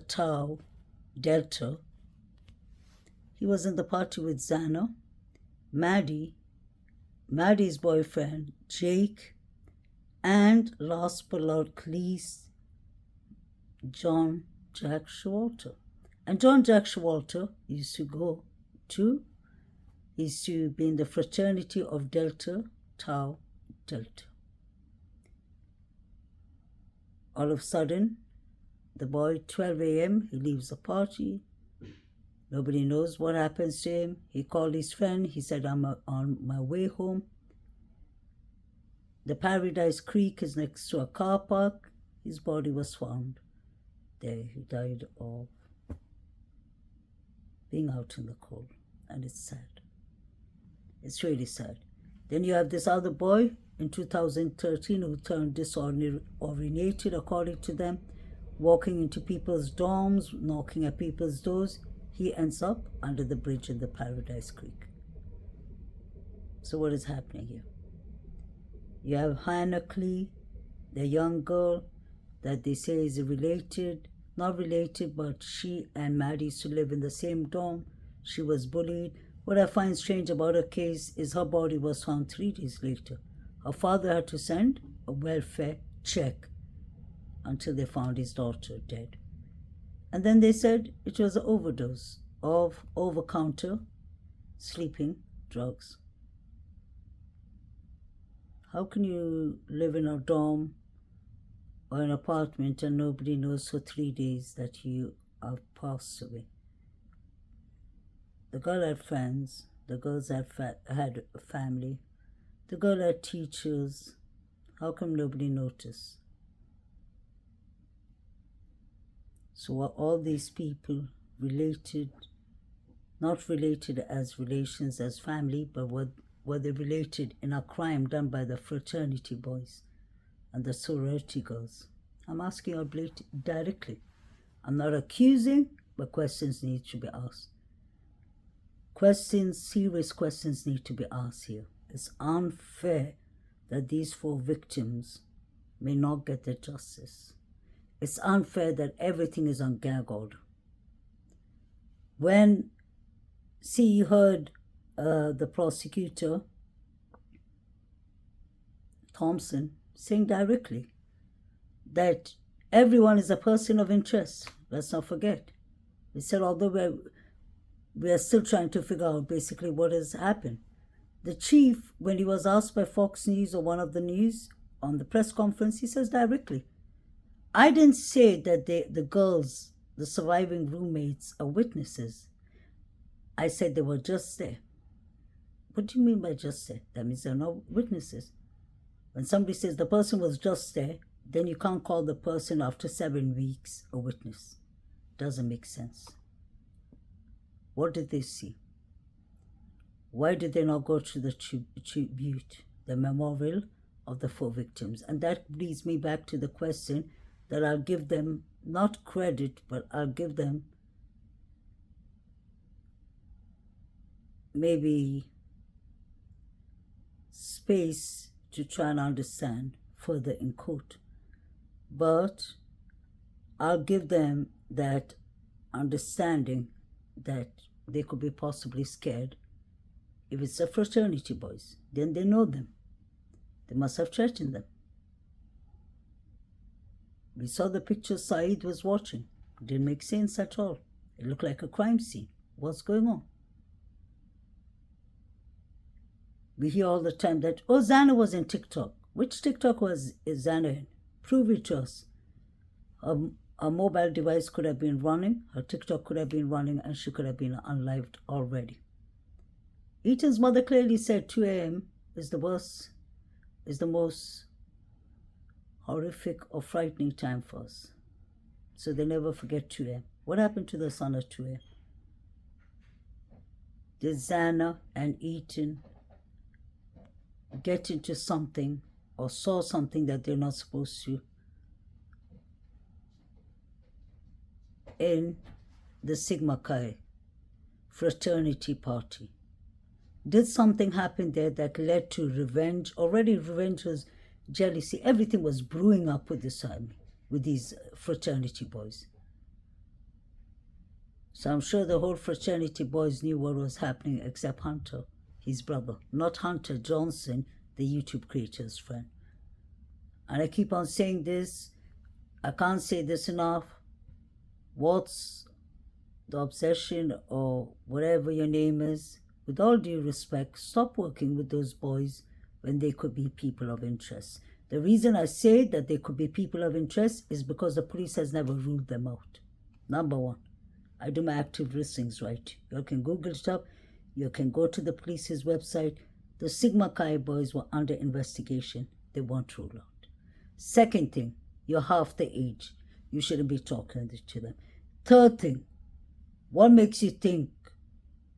he was in the party with Xana, Maddie's boyfriend, Jake, and last but not least, John Jack Showalter. And John Jack Showalter used to be in the fraternity of Delta Tau Delta. All of a sudden, the boy, 12 a.m., he leaves the party. Nobody knows what happens to him. He called his friend. He said, I'm on my way home. The Paradise Creek is next to a car park. His body was found there. He died of being out in the cold. And it's sad. Really sad. Then you have this other boy in 2013 who turned disorientated, according to them, walking into people's dorms, knocking at people's doors. He ends up under the bridge in the Paradise Creek. So what is happening here? You have Hannah Clee, the young girl that they say is not related, but she and Maddie used to live in the same dorm. She was bullied. What I find strange about her case is her body was found 3 days later. Her father had to send a welfare check until they found his daughter dead. And then they said it was an overdose of over-counter sleeping drugs. How can you live in a dorm or an apartment and nobody knows for 3 days that you have passed away? The girl had friends, the girls had a family, the girl had teachers. How come nobody noticed? So are all these people related, not related as relations, as family, but were they related in a crime done by the fraternity boys and the sorority girls? I'm asking you directly. I'm not accusing, but questions need to be asked. Serious questions need to be asked here. It's unfair that these 4 victims may not get their justice. It's unfair that everything is on gag order. You heard the prosecutor, Thompson, saying directly that everyone is a person of interest. Let's not forget. He said, although we are still trying to figure out basically what has happened. The chief, when he was asked by Fox News or one of the news on the press conference, he says directly, I didn't say that the girls, the surviving roommates, are witnesses. I said they were just there. What do you mean by just there? That means they're not witnesses. When somebody says the person was just there, then you can't call the person after 7 weeks a witness. Doesn't make sense. What did they see? Why did they not go to the tribute, the memorial of the 4 victims? And that leads me back to the question that I'll give them, not credit, but I'll give them maybe space to try and understand further in court. But I'll give them that understanding that they could be possibly scared. If it's a fraternity boys, then they know them. They must have threatened them. We saw the picture Saeed was watching. It didn't make sense at all. It looked like a crime scene. What's going on? We hear all the time that, oh, Xana was in TikTok. Which TikTok was Xana in? Prove it to us. A mobile device could have been running, her TikTok could have been running, and she could have been unlived already. Ethan's mother clearly said 2 a.m. is the worst, is the most horrific or frightening time for us. So they never forget 2 a.m. What happened to the son at 2 a.m.? Did Xana and Ethan get into something or saw something that they're not supposed to in the Sigma Chi fraternity party? Did something happen there that led to revenge? Already revenge was jealousy. Everything was brewing up with this army, with these fraternity boys. So I'm sure the whole fraternity boys knew what was happening except Hunter, his brother. Not Hunter Johnson, the YouTube creator's friend. And I keep on saying this. I can't say this enough. What's the obsession or whatever your name is? With all due respect, stop working with those boys when they could be people of interest. The reason I say that they could be people of interest is because the police has never ruled them out. Number one, I do my active listings right. You can Google it up. You can go to the police's website. The Sigma Chi boys were under investigation. They weren't ruled out. Second thing, you're half the age. You shouldn't be talking to them. Third thing, what makes you think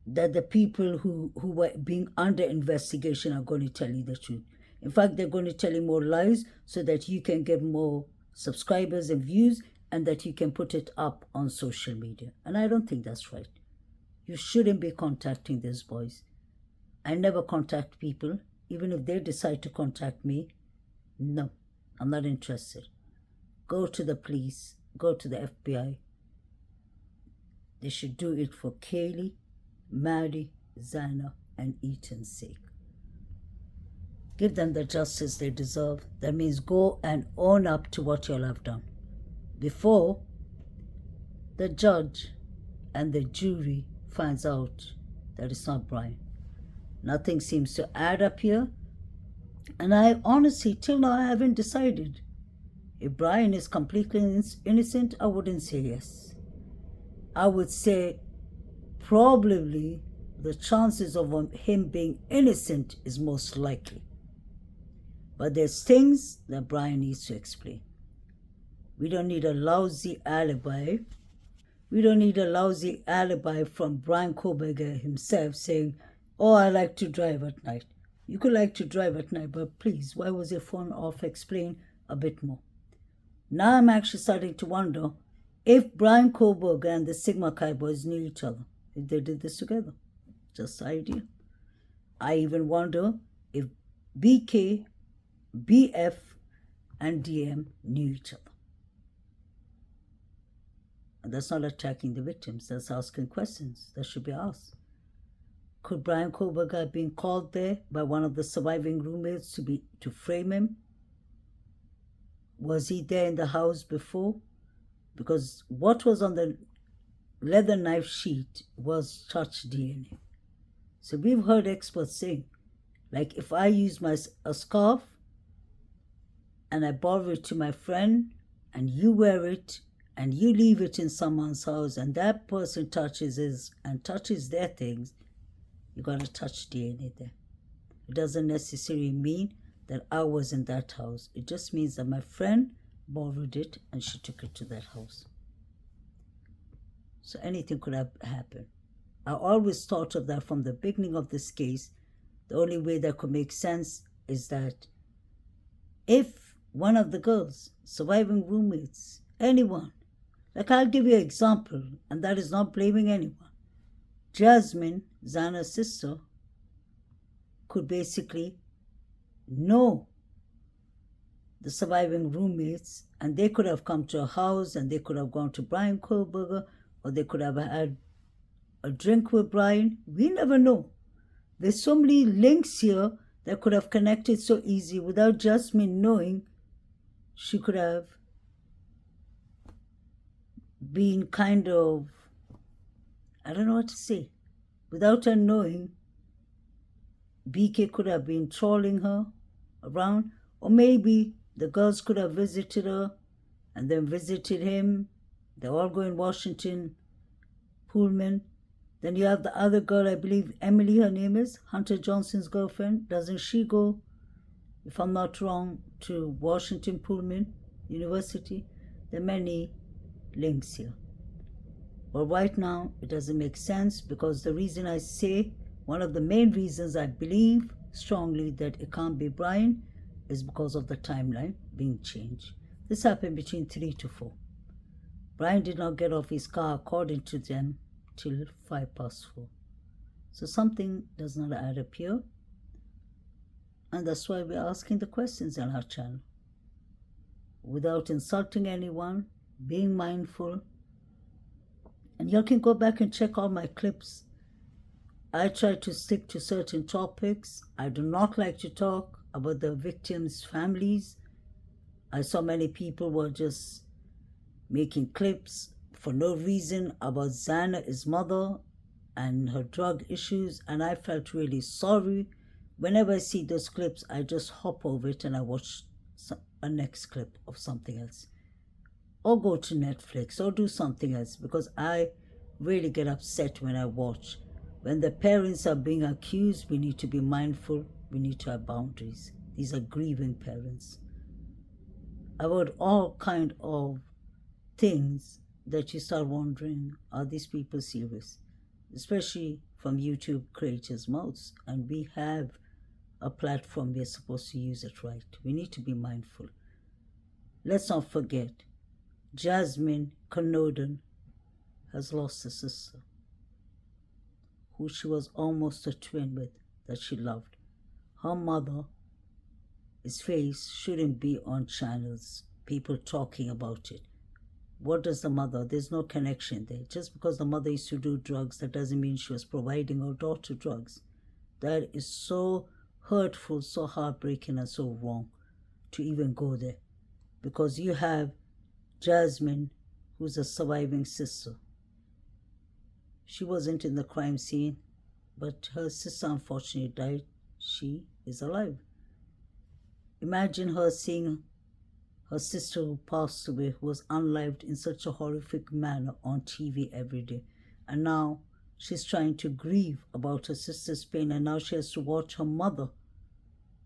that the people who were being under investigation are going to tell you the truth? In fact, they're going to tell you more lies so that you can get more subscribers and views and that you can put it up on social media. And I don't think that's right. You shouldn't be contacting these boys. I never contact people, even if they decide to contact me. No, I'm not interested. Go to the police, go to the FBI. They should do it for Kaylee, Maddie, Xana, and Ethan's sake. Give them the justice they deserve. That means go and own up to what you'll have done before the judge and the jury finds out that it's not Brian. Nothing seems to add up here. And I honestly, till now, I haven't decided. If Brian is completely innocent, I wouldn't say yes. I would say probably the chances of him being innocent is most likely. But there's things that Brian needs to explain. We don't need a lousy alibi. We don't need a lousy alibi from Brian Koberger himself saying, oh, I like to drive at night. You could like to drive at night, but please, why was your phone off? Explain a bit more. Now I'm actually starting to wonder if Brian Koberger and the Sigma Chi boys knew each other, if they did this together. Just the idea. I even wonder if BK, BF, and DM knew each other. And that's not attacking the victims, that's asking questions that should be asked. Could Brian Koberger have been called there by one of the surviving roommates to frame him? Was he there in the house before? Because what was on the leather knife sheet was touch DNA. So we've heard experts saying, like if I use a scarf and I borrow it to my friend and you wear it and you leave it in someone's house and that person touches their things, you got to touch DNA there. It doesn't necessarily mean that I was in that house. It just means that my friend borrowed it and she took it to that house. So anything could have happened. I always thought of that from the beginning of this case. The only way that could make sense is that if one of the girls, surviving roommates, anyone, like I'll give you an example, and that is not blaming anyone. Jasmine, Xana's sister, could basically know the surviving roommates, and they could have come to a house and they could have gone to Brian Koberger, or they could have had a drink with Brian. We never know. There's so many links here that could have connected so easy without Jasmine knowing. She could have been kind of I don't know what to say. Without her knowing, BK could have been trolling her around, or maybe the girls could have visited her and then visited him. They all go in Washington, Pullman. Then you have the other girl, I believe Emily, her name is, Hunter Johnson's girlfriend. Doesn't she go, if I'm not wrong, to Washington Pullman University? There are many links here. But right now, it doesn't make sense, because the reason I say, one of the main reasons I believe strongly that it can't be Brian is because of the timeline being changed. This happened between 3 to 4. Brian did not get off his car, according to them, till 4:05. So something does not add up here. And that's why we're asking the questions on our channel. Without insulting anyone, being mindful. And you can go back and check all my clips. I try to stick to certain topics. I do not like to talk about the victims' families. I saw many people were just making clips for no reason about Xana's mother and her drug issues, and I felt really sorry. Whenever I see those clips, I just hop over it and I watch a next clip of something else. Or go to Netflix or do something else, because I really get upset when I watch. When the parents are being accused, we need to be mindful. We need to have boundaries. These are grieving parents. I've heard all kind of things that you start wondering, are these people serious? Especially from YouTube creators' mouths. And we have a platform, we're supposed to use it right. We need to be mindful. Let's not forget, Jasmine Conodon has lost a sister who she was almost a twin with, that she loved. Her mother's face shouldn't be on channels, people talking about it. What does the mother? There's no connection there. Just because the mother used to do drugs, that doesn't mean she was providing her daughter drugs. That is so hurtful, so heartbreaking, and so wrong to even go there. Because you have Jasmine, who's a surviving sister. She wasn't in the crime scene, but her sister unfortunately died. She is alive. Imagine her seeing her sister who passed away, who was unlived in such a horrific manner on TV every day. And now she's trying to grieve about her sister's pain, and now she has to watch her mother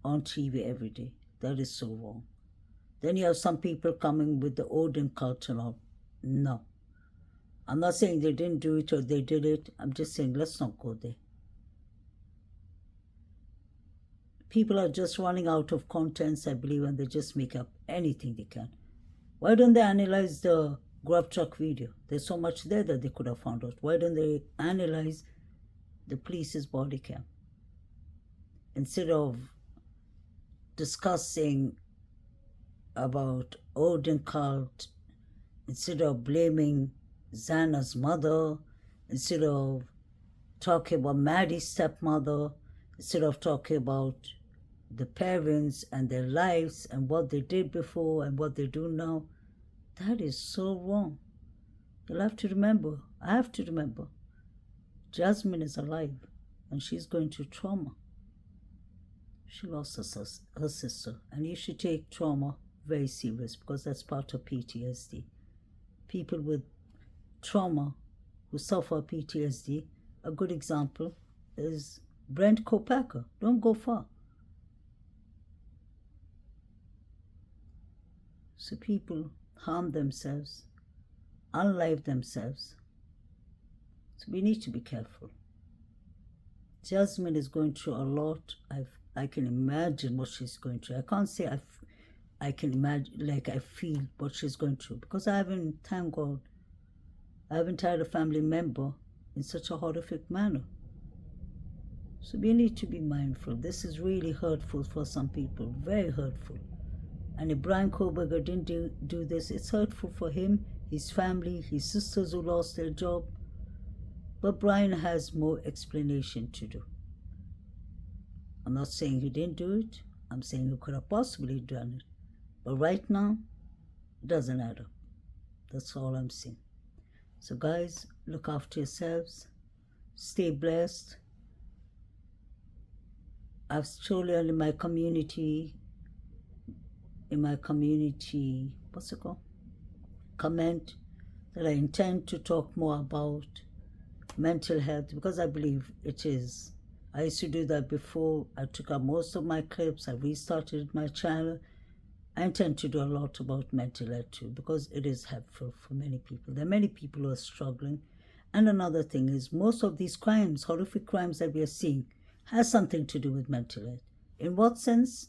on TV every day. That is so wrong. Then you have some people coming with the Odin cult and all. No. I'm not saying they didn't do it or they did it. I'm just saying let's not go there. People are just running out of contents, I believe, and they just make up anything they can. Why don't they analyze the grub truck video? There's so much there that they could have found out. Why don't they analyze the police's body cam? Instead of discussing about Odin cult, instead of blaming Xana's mother, instead of talking about Maddie's stepmother, instead of talking about the parents and their lives and what they did before and what they do now, that is so wrong. You'll have to remember, I have to remember, Jasmine is alive and she's going through trauma. She lost her sister, and you should take trauma very serious, because that's part of PTSD. People with trauma who suffer PTSD, a good example is Brent Kopacker. Don't go far. So people harm themselves, unlive themselves. So we need to be careful. Jasmine is going through a lot. I can imagine what she's going through. I can't say I can imagine, like I feel what she's going through, because I haven't, thank God, I haven't had a family member in such a horrific manner. So we need to be mindful. This is really hurtful for some people, very hurtful. And if Brian Koberger didn't do this, it's hurtful for him, his family, his sisters who lost their job. But Brian has more explanation to do. I'm not saying he didn't do it. I'm saying he could have possibly done it. But right now, it doesn't add up. That's all I'm saying. So guys, look after yourselves, stay blessed. I've told you in my community, what's it called? Comment that I intend to talk more about mental health because I believe it is. I used to do that before. I took out most of my clips. I restarted my channel. I intend to do a lot about mental health too because it is helpful for many people. There are many people who are struggling. And another thing is most of these crimes, horrific crimes that we are seeing, has something to do with mental health. In what sense?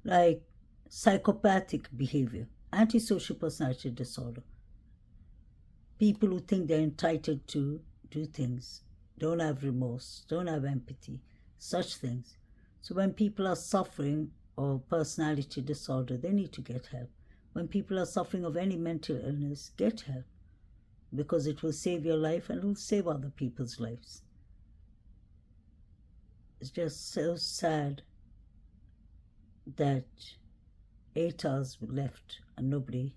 Like psychopathic behavior, antisocial personality disorder. People who think they're entitled to do things, don't have remorse, don't have empathy, such things. So when people are suffering of personality disorder, they need to get help. When people are suffering of any mental illness, get help. Because it will save your life and it will save other people's lives. It's just so sad that 8 hours were left and nobody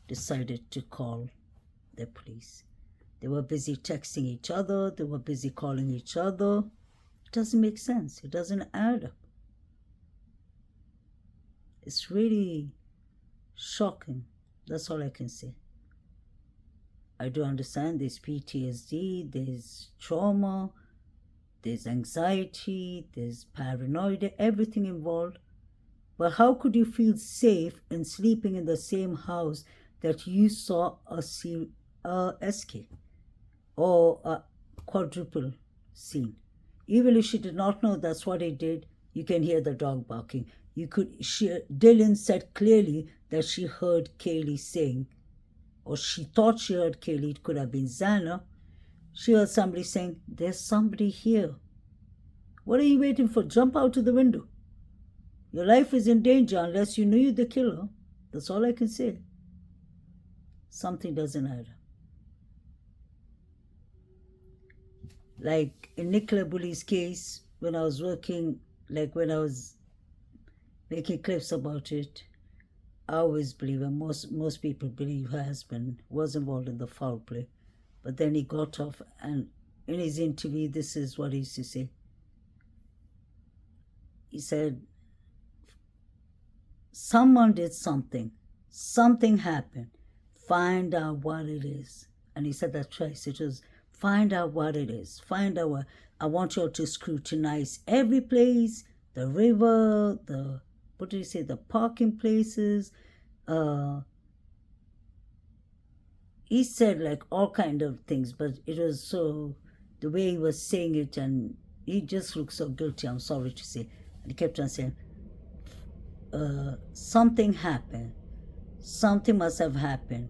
decided to call the police. They were busy texting each other. They were busy calling each other. It doesn't make sense. It doesn't add up. It's really shocking. That's all I can say. I do understand there's PTSD, there's trauma, there's anxiety, there's paranoia, everything involved. But how could you feel safe in sleeping in the same house that you saw a SK or a quadruple scene? Even if she did not know that's what he did, you can hear the dog barking. Dylan said clearly that she heard Kaylee saying, or she thought she heard Kaylee, it could have been Xana. She heard somebody saying, there's somebody here. What are you waiting for? Jump out of the window. Your life is in danger unless you knew the killer. That's all I can say. Something doesn't add up. Like in Nicola Bully's case, when I was working, when I was making clips about it, I always believe, and most people believe her husband was involved in the foul play. But then he got off, and in his interview, this is what he used to say. He said, someone did something. Something happened. Find out what it is. And he said that twice. It was, find out what it is. Find out what. I want you all to scrutinize every place, the river, what did he say, the parking places. He said all kind of things, but it was so, the way he was saying it, and he just looked so guilty, I'm sorry to say. And he kept on saying, something happened. Something must have happened.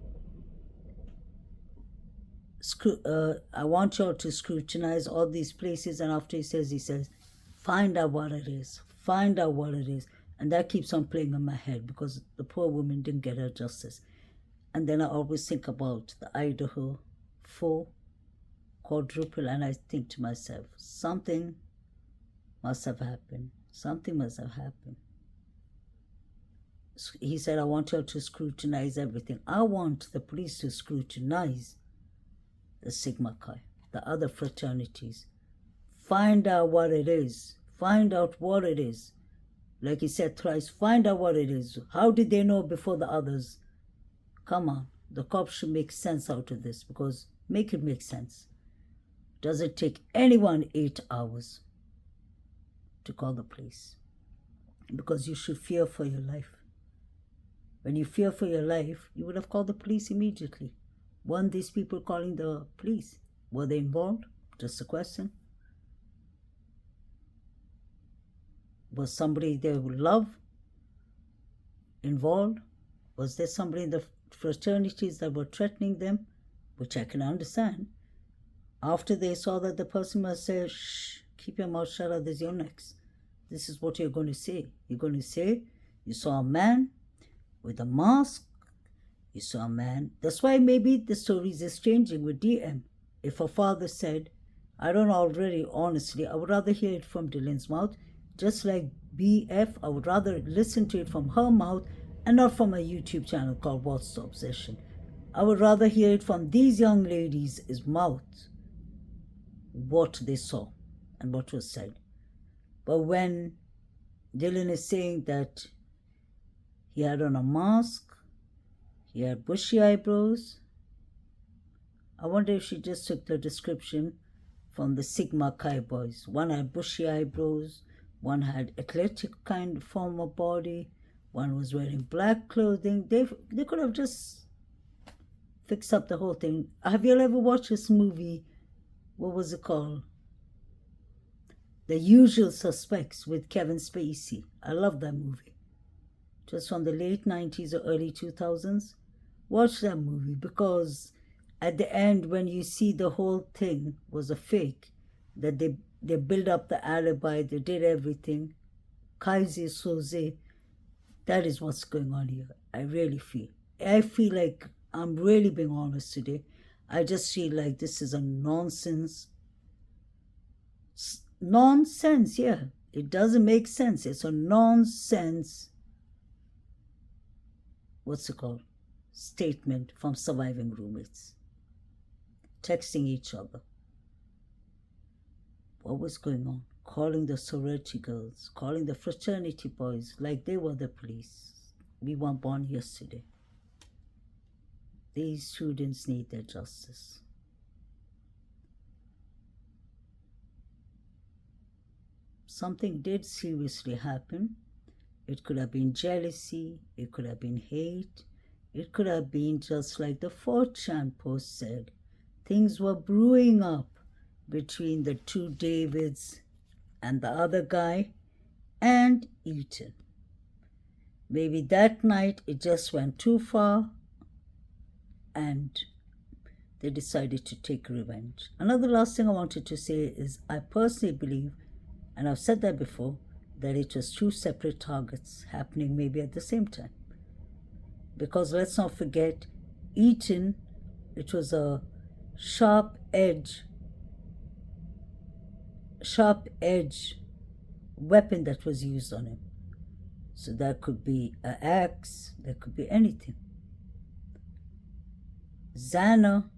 I want you all to scrutinize all these places. And after he says, find out what it is. Find out what it is. And that keeps on playing in my head because the poor woman didn't get her justice. And then I always think about the Idaho 4 quadruple, and I think to myself, something must have happened. Something must have happened. He said, I want you to scrutinize everything. I want the police to scrutinize the Sigma Chi, the other fraternities. Find out what it is. Find out what it is. Like he said thrice, find out what it is. How did they know before the others? Come on, the cops should make sense out of this, because make it make sense. Does it take anyone 8 hours to call the police? Because you should fear for your life. When you fear for your life, you would have called the police immediately. Weren't these people calling the police? Were they involved? Just a question. Was somebody they would love involved? Was there somebody in the fraternities that were threatening them? Which I can understand. After they saw that the person must say, shh, keep your mouth shut, others your necks. This is what you're going to say. You're going to say, you saw a man with a mask. You saw a man. That's why maybe the stories is changing with DM. If a father said, I don't know already, honestly, I would rather hear it from Dylan's mouth. Just like BF, I would rather listen to it from her mouth and not from a YouTube channel called What's the Obsession. I would rather hear it from these young ladies' mouth, what they saw and what was said. But when Dylan is saying that he had on a mask, he had bushy eyebrows, I wonder if she just took the description from the Sigma Chi boys. One had bushy eyebrows, one had athletic kind of form of body, one was wearing black clothing. They could have just fixed up the whole thing. Have you ever watched this movie? What was it called? The Usual Suspects with Kevin Spacey. I love that movie. It was from the late 90s or early 2000s. Watch that movie, because at the end, when you see the whole thing was a fake, that they built up the alibi, they did everything. Kaiser Soze, that is what's going on here. I really feel. I feel like I'm really being honest today. I just feel like this is a nonsense. Nonsense, yeah. It doesn't make sense. It's a nonsense, what's it called? Statement from surviving roommates. Texting each other. What was going on? Calling the sorority girls, calling the fraternity boys like they were the police. We weren't born yesterday. These students need their justice. Something did seriously happen. It could have been jealousy, it could have been hate, it could have been just like the 4chan post said. Things were brewing up between the two Davids and the other guy and Eaton. Maybe that night it just went too far and they decided to take revenge. Another last thing I wanted to say is I personally believe, and I've said that before, that it was two separate targets happening maybe at the same time. Because let's not forget, Eaton, it was a sharp edge weapon that was used on him. So that could be an axe, that could be anything. Xana,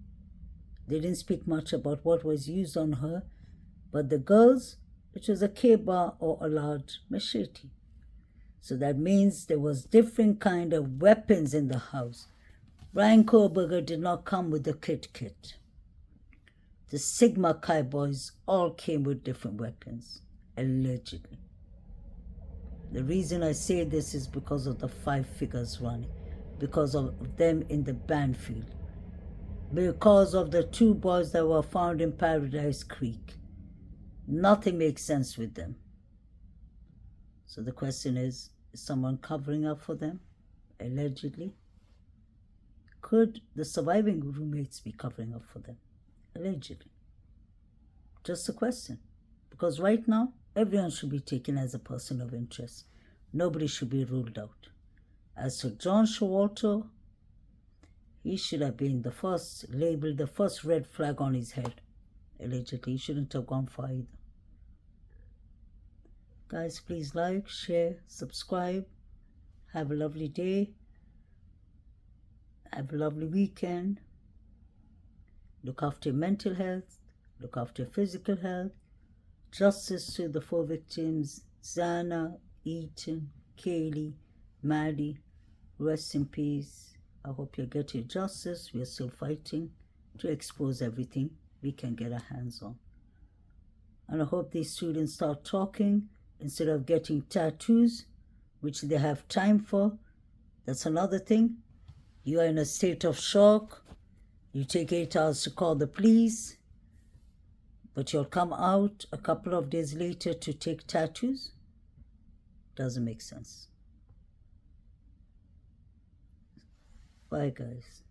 they didn't speak much about what was used on her, but the girls, it was a K-bar or a large machete. So that means there was different kind of weapons in the house. Brian Kohlberger did not come with the kit. The Sigma Chi boys all came with different weapons, allegedly. The reason I say this is because of the 5 figures running, because of them in the band field, because of the 2 boys that were found in Paradise Creek. Nothing makes sense with them. So the question is someone covering up for them, allegedly? Could the surviving roommates be covering up for them? Allegedly. Just a question. Because right now, everyone should be taken as a person of interest. Nobody should be ruled out. As for John Showalter, he should have been labeled the first red flag on his head. Allegedly, he shouldn't have gone far either. Guys, please like, share, subscribe. Have a lovely day. Have a lovely weekend. Look after your mental health. Look after your physical health. Justice to the 4 victims, Xana, Eaton, Kaylee, Maddie. Rest in peace. I hope you get your justice. We are still fighting to expose everything we can get our hands on. And I hope these students start talking instead of getting tattoos, which they have time for. That's another thing. You are in a state of shock. You take 8 hours to call the police, but you'll come out a couple of days later to take tattoos. Doesn't make sense. Bye, guys.